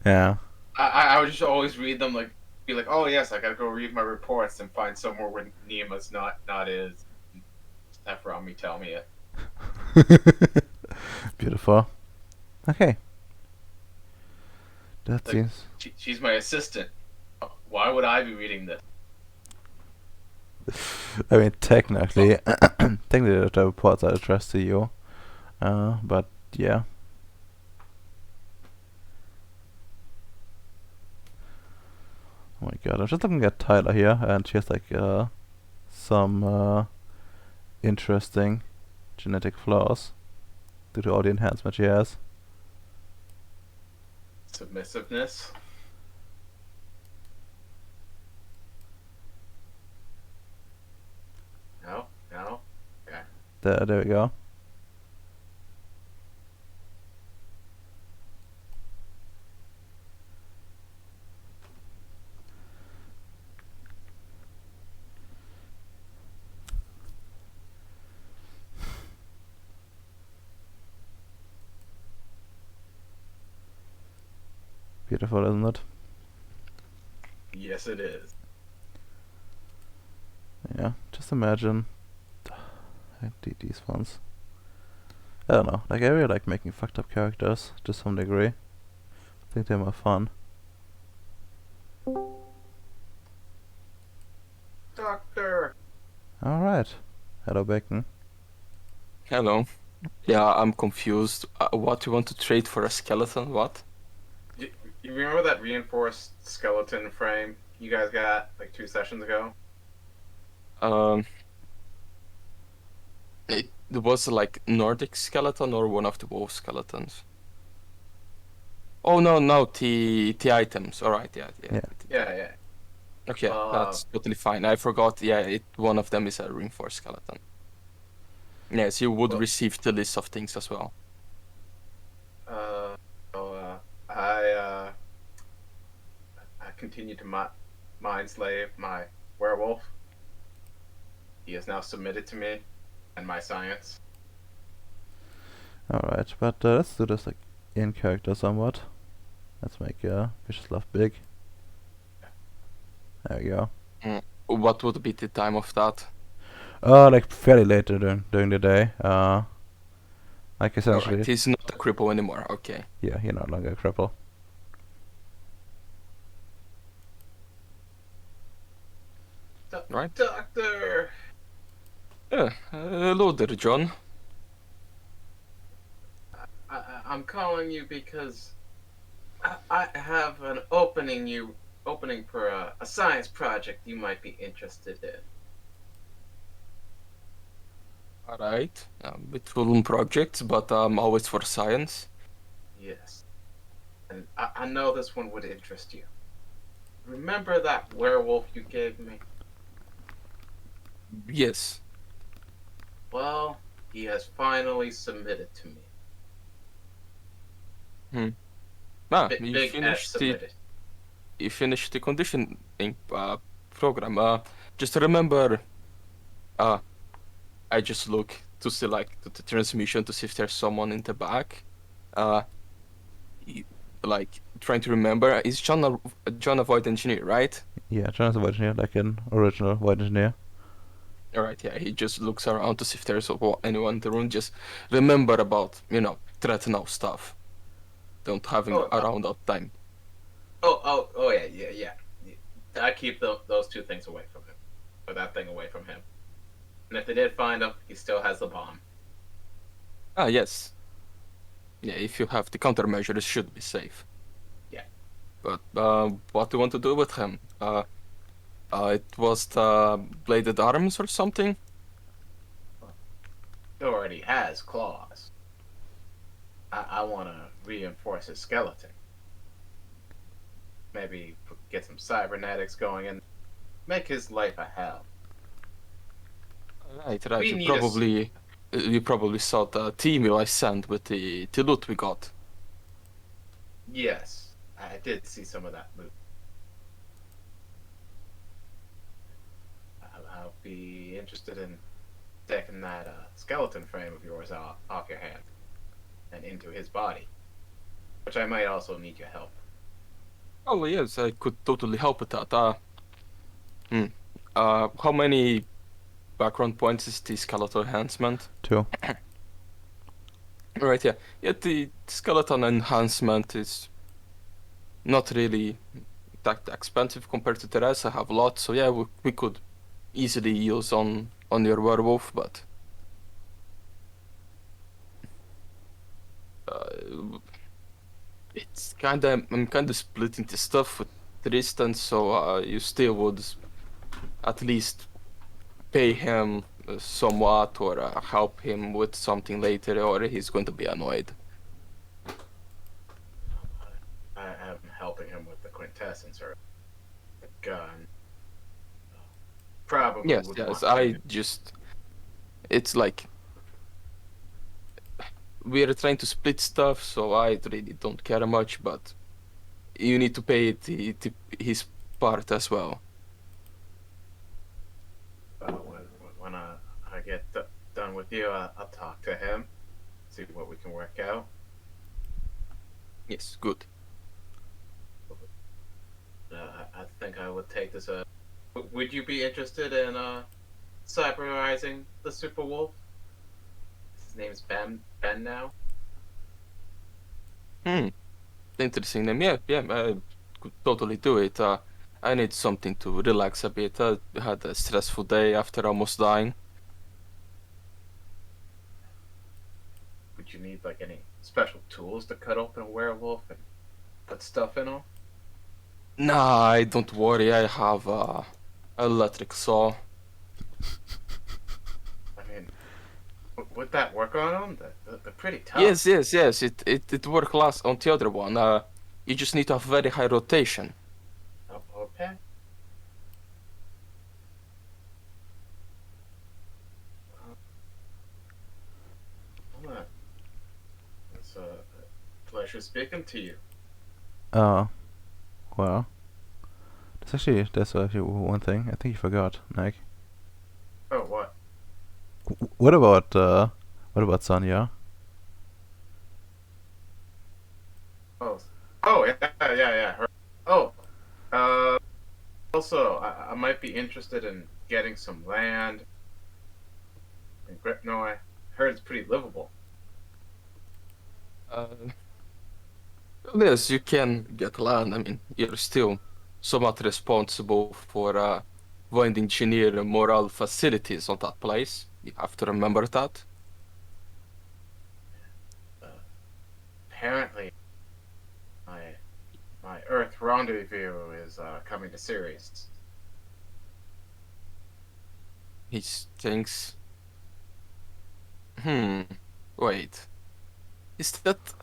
Yeah. I would just always read them, like be like, oh yes, I gotta go read my reports and find somewhere where Nima's not is. Just have Rami tell me it. Beautiful. Okay. That Like seems. she's my assistant. Why would I be reading this? I mean, technically, technically the reports are addressed to you. But yeah. Oh my god, I'm just looking at Tyler here, and she has like some interesting genetic flaws due to all the enhancement she has. Submissiveness. No, no. Okay. There we go. Beautiful, isn't it? Yes, it is. Yeah, just imagine these ones. I don't know, like I really like making fucked up characters to some degree. I think they're more fun. Doctor. Alright. Hello, Bacon. Hello. Yeah, I'm confused. What you want to trade for a skeleton? What? You remember that reinforced skeleton frame you guys got like 2 sessions ago? Um, it was like Nordic skeleton or one of the wolf skeletons. Oh no, the items. All right, yeah. Yeah. Okay, that's totally fine. I forgot. Yeah, one of them is a reinforced skeleton. Yes, you would receive the list of things as well. I continue to mind slave my werewolf. He is now submitted to me and my science. Alright, but let's do this like in character somewhat. Let's make Vicious Love big. There we go. What would be the time of that? Like fairly late during the day. Like essentially. Alright, he's not a cripple anymore. Okay. Yeah, you're no longer a cripple. Right. Doctor! Yeah, hello there, John. I'm calling you because I have an opening for a science project you might be interested in. Alright, between projects, but always for science. Yes. And I know this one would interest you. Remember that werewolf you gave me? Yes. Well, he has finally submitted to me. You finished the conditioning program. Just remember, I just look to see like the transmission to see if there's someone in the back. Like trying to remember, is John a void engineer, right? Yeah, John is a void engineer, like an original void engineer. Alright, yeah, he just looks around to see if there's anyone in the room. Just remember about, threat now stuff. Don't have him around all the time. Oh, yeah. I keep those two things away from him. Or that thing away from him. And if they did find him, he still has the bomb. Ah, yes. Yeah, if you have the countermeasure, it should be safe. Yeah. But what do you want to do with him? It was the bladed arms or something? He already has claws. I want to reinforce his skeleton. maybe get some cybernetics going and make his life a hell. Right. We need a You probably saw the email I sent with the loot we got. yes. I did see some of that movie. I'll be interested in taking that skeleton frame of yours off your hand and into his body, which I might also need your help. Oh yes, I could totally help with that. Hmm. How many background points is the skeletal enhancement? 2. Right, yeah. Yeah, the skeleton enhancement is not really that expensive compared to the rest. I have a lot, so yeah, we could easily use on your werewolf, but uh, it's I'm kinda splitting the stuff with Tristan, so you still would at least pay him somewhat or help him with something later, or he's going to be annoyed. I am helping him with the quintessence or the gun. Probably Yes, would yes, want to. it's like we are trying to split stuff, so I really don't care much, but you need to pay his part as well. When I get done with you, I'll talk to him, see what we can work out. Yes, good. I think I would take this. Would you be interested in cyberizing the Super Wolf? His name's Ben now. Hmm, interesting name. Yeah, I could totally do it. I need something to relax a bit. I had a stressful day after almost dying. Would you need like any special tools to cut open a werewolf and put stuff in him? Nah, don't worry. I have a electric saw. I mean, would that work on them? They're pretty tough. Yes. It worked last on the other one. You just need to have very high rotation. Oh, okay. Well, it's a pleasure speaking to you. Oh, well. That's actually one thing I think you forgot, Nick. Oh, what? What about Sonya? Oh, oh yeah. Oh, uh, also, I might be interested in getting some land. No, I heard it's pretty livable. Uh, yes, you can get land. I mean, you're still somewhat responsible for going to engineer moral facilities on that place. You have to remember that. Uh, Apparently, my my Earth rendezvous is coming to Ceres. He thinks, hmm, wait, is that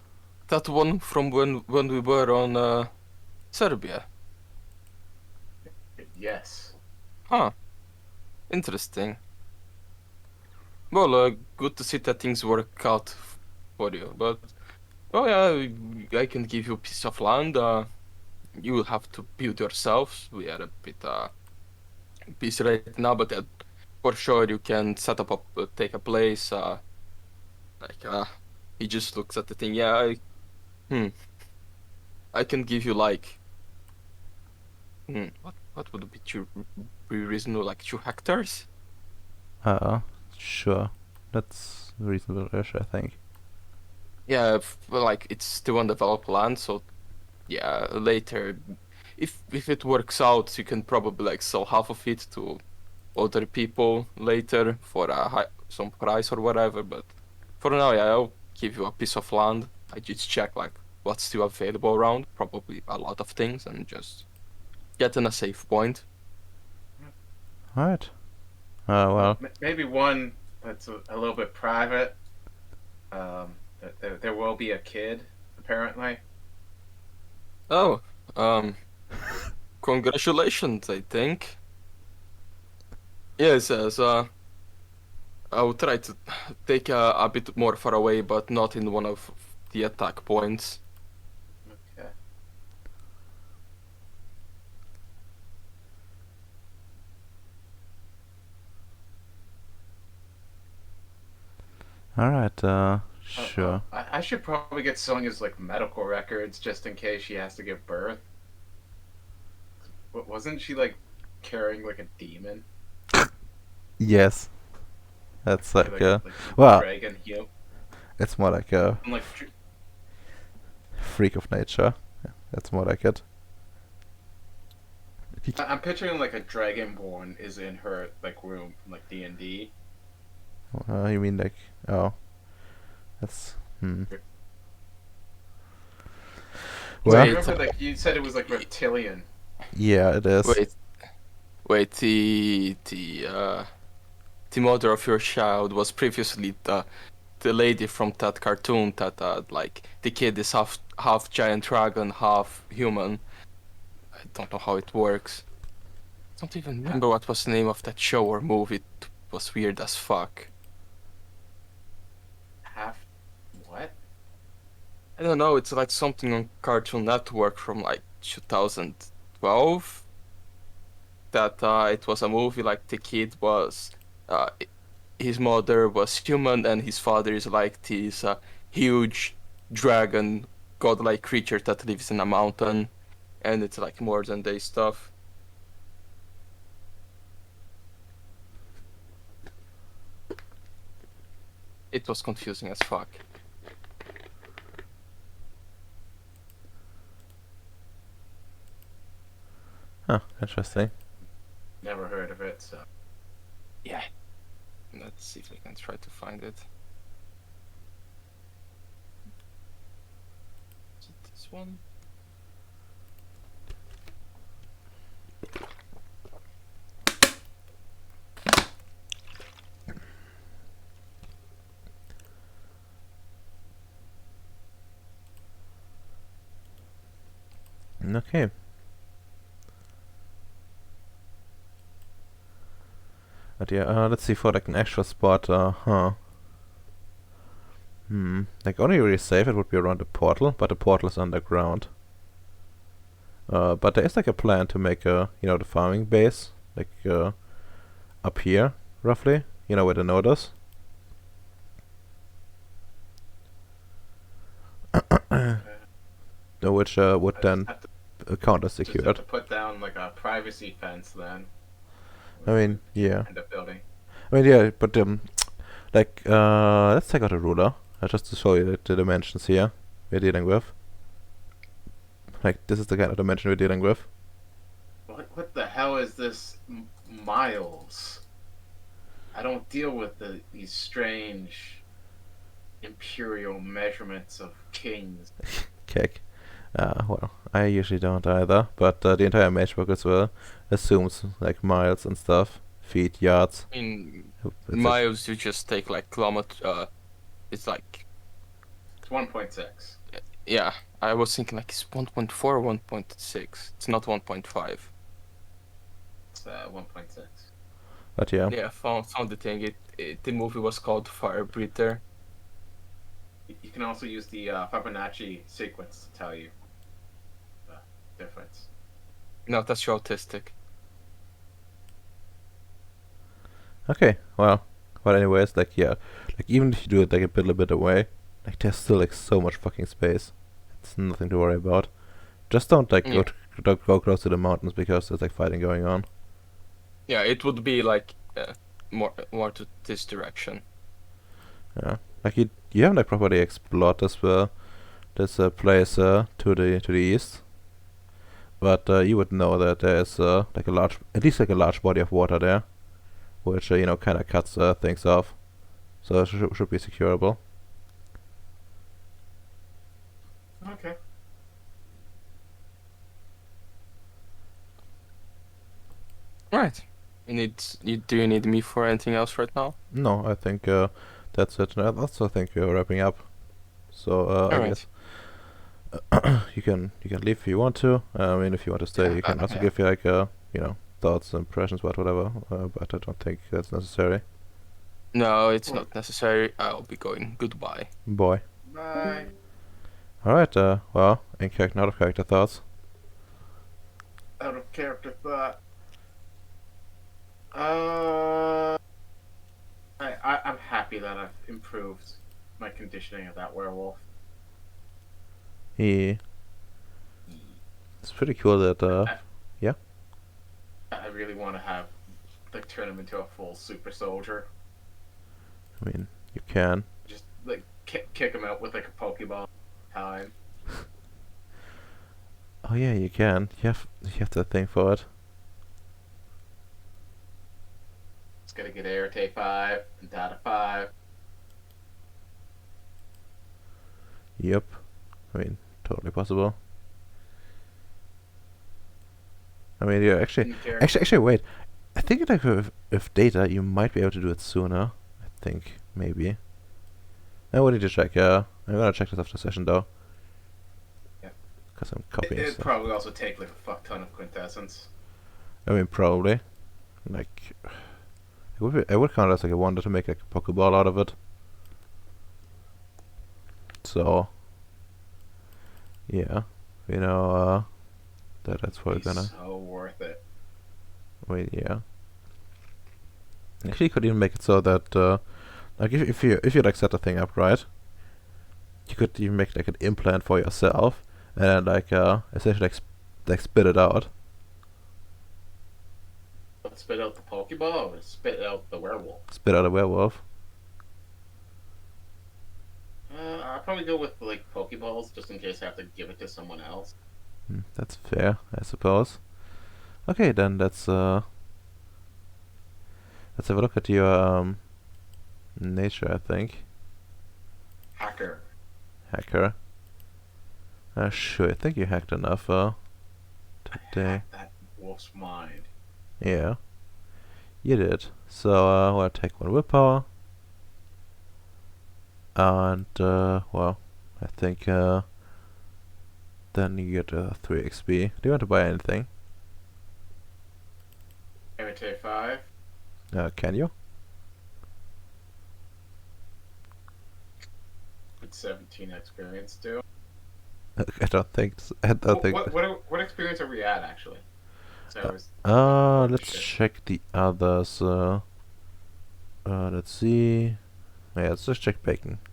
one from when we were on Serbia? Yes. Huh, interesting. Well, good to see that things work out for you. But oh yeah, I can give you a piece of land. You will have to build yourselves. We are a bit busy right now, but for sure you can set up take a place. Like he just looks at the thing. Yeah, hmm, I can give you like what would be reasonable, like 2 hectares? Sure. That's reasonable-ish, I think. Yeah, well, like it's still undeveloped land, so yeah, later, if it works out, you can probably like sell half of it to other people later for a some price or whatever. But for now, yeah, I'll give you a piece of land. I just check like what's still available around, probably a lot of things, and just get in a safe point. Alright. Well. Maybe one that's a little bit private. There will be a kid, apparently. Oh, um, Congratulations, I think. Yeah, it says, I will try to take a bit more far away, but not in one of the attack points. Okay. Alright, sure. I should probably get Sonya's like medical records just in case she has to give birth. Wasn't she like carrying like a demon? Yes. That's like, Like, like well, dragon heel. it's more like a I'm like, freak of nature. Yeah, that's more like it. I'm picturing like a dragonborn is in her like room from like D&D. You mean like, oh, that's, I Well, Wait. remember like you said it was like reptilian. yeah, it is. Wait, the mother of your child was previously the lady from that cartoon that like the kid is half giant dragon, half human. I don't know how it works. I don't even remember what was the name of that show or movie. It was weird as fuck. Half what? I don't know, it's like something on Cartoon Network from like 2012. That it was a movie like the kid was, his mother was human and his father is like this huge dragon godlike creature that lives in a mountain, and it's like modern day stuff. It was confusing as fuck. Huh, interesting. Never heard of it, so. Yeah. Let's see if I can try to find it. Is it this one? Okay. But yeah, let's see for like an extra spot, like only really safe it would be around the portal, but the portal is underground. But there is like a plan to make the farming base, like, up here, roughly, where the node is. Which would then count as Just have secured. to put down like a privacy fence then. I mean, yeah. End up building. I mean, yeah, but like, let's take out a ruler, just to show you the dimensions here we're dealing with. Like, this is the kind of dimension we're dealing with. What the hell is this miles? I don't deal with these strange imperial measurements of kings. Kick. Well, I usually don't either, but the entire matchbook as well assumes like miles and stuff, feet, yards. I mean, It's miles you just take like kilometer. It's like, It's 1.6. yeah. I was thinking like it's 1.4 or 1.6. It's not 1.5. It's 1.6. But yeah. Yeah, found the thing. The movie was called Fire Breather. You can also use the Fibonacci sequence to tell you the difference. No, that's your autistic. Okay, well, but anyways, like, yeah, like, even if you do it like a little bit away, like, there's still like so much fucking space. It's nothing to worry about. Just don't like don't go close to the mountains because there's like fighting going on. Yeah, it would be like more to this direction. Yeah, like you haven't like properly explored this place to the east, but you would know that there is like at least like a large body of water there, which kind of cuts things off, so it should be securable. Okay. Right. Do you need me for anything else right now? No, I think that's it. And I also think we're wrapping up. So I Alright. guess you can leave if you want to. I mean, if you want to stay, you can also Yeah. give you like thoughts and impressions about whatever. But I don't think that's necessary. No, it's not necessary. I'll be going. Goodbye. Boy. Bye. All right. Well, in character, out of character thoughts. Out of character thought. Uh, I'm happy that I've improved my conditioning of that werewolf. Yeah. It's pretty cool that yeah. I really want to have like turn him into a full super soldier. I mean, you can. Just like kick him out with like a Pokeball time. Oh yeah, you can. You have that thing for it. It's gonna get Irritate 5 and Data 5. Yep. I mean, totally possible. I mean, yeah. Actually, wait. I think like with data, you might be able to do it sooner. I think maybe. I wanted to check. I'm gonna check this after the session though. Yeah. Cause I'm copying It'd stuff. probably also take like a fuck ton of quintessence. I mean, probably. Like, I would count it as like a wonder to make like a Pokeball out of it. So, yeah, that's probably It'd be gonna. so worth it. Wait, yeah. Actually, you could even make it so that, like, if you like set the thing up right, you could even make like an implant for yourself, and then like essentially like spit it out. Let's spit out the Pokeball or spit out the werewolf. Spit out a werewolf. I'll probably go with like Pokeballs just in case I have to give it to someone else. That's fair, I suppose. Okay, then let's have a look at your nature. I think Hacker. hacker. Sure. I think you hacked enough today. That wolf's mind. Yeah, you did. So we'll take one willpower, and well, I think then you get 3 XP. Do you want to buy anything? Irritate 5. Can you? With 17 experience too. I don't think. I don't think. What experience are we at actually? Let's check the others. Let's see. Yeah, let's just check Bacon. I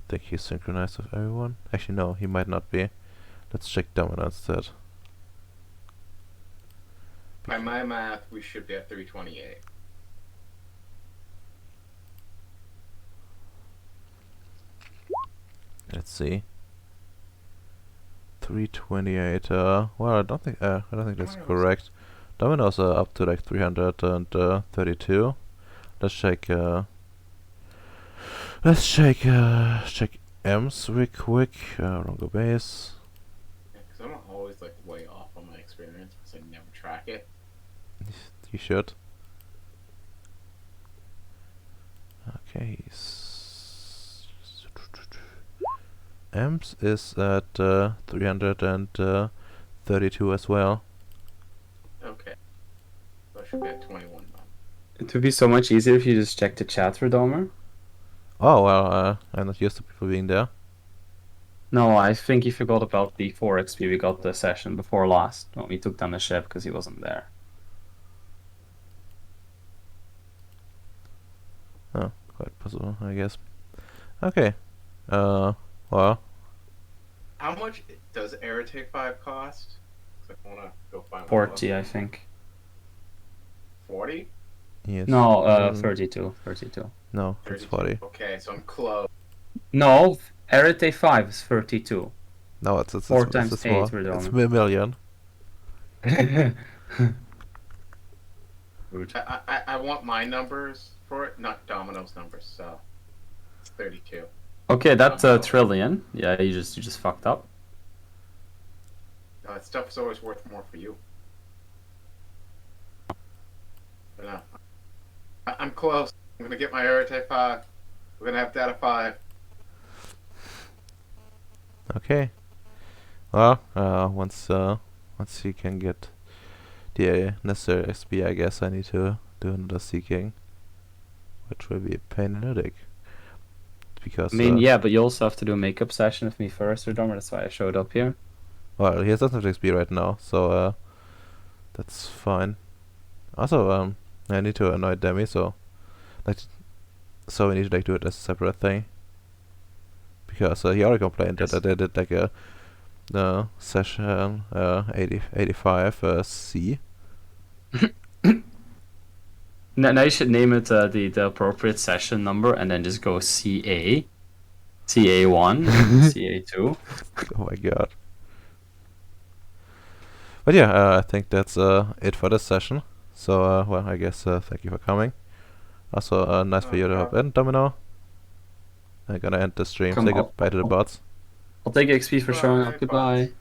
think he's synchronized with everyone. Actually, no, he might not be. Let's check Domino instead. By my math, we should be at 328. Let's see. 328. Well, I don't think that's correct. Domino's are up to like 332. Let's check. Check M's real quick. Wrong base. Because I'm always like way off on my experience because I never track it. You should. Okay. M's is at 332 as well. Okay. So I should be at 21 now. It would be so much easier if you just check the chat for Domer. Oh well, I'm not used to people being there. No, I think he forgot about the 4 XP we got the session before last when we took down the ship because he wasn't there. Oh, quite possible, I guess. Okay. Well. How much does Irritate 5 cost? 'Cause I want to go find 40, I think. 40? Yes. No, 32. 32. No, it's 40. Okay, so I'm close. No, Arete 5 is 32. No, it's 4 times it's 8 more. we're It's doing. a million. Rude. I want my numbers for it, not Domino's numbers, so it's 32. Okay, that's a trillion. Yeah, you just fucked up. No, that stuff's always worth more for you. But no. I'm close. I'm gonna get my Irritate 5. We're gonna have Data 5. Okay. Well, once he can get the necessary XP, I guess I need to do another seeking, which will be a pain in the dick. Because I mean, yeah, but you also have to do a makeup session with me first, Redomer. That's why I showed up here. well, he doesn't have XP right now, so that's fine. Also, I need to annoy Demi, so we need to like do it as a separate thing. Because he already complained that I did like a session 85 C. Now you should name it the appropriate session number and then just go CA, CA1, CA2. Oh my god. But yeah, I think that's it for this session. So, well, I guess thank you for coming. Also, nice for you to hop in, Domino. I'm gonna end the stream. Come Say on. goodbye to the bots. I'll take XP for showing up. Bye, Goodbye. bots.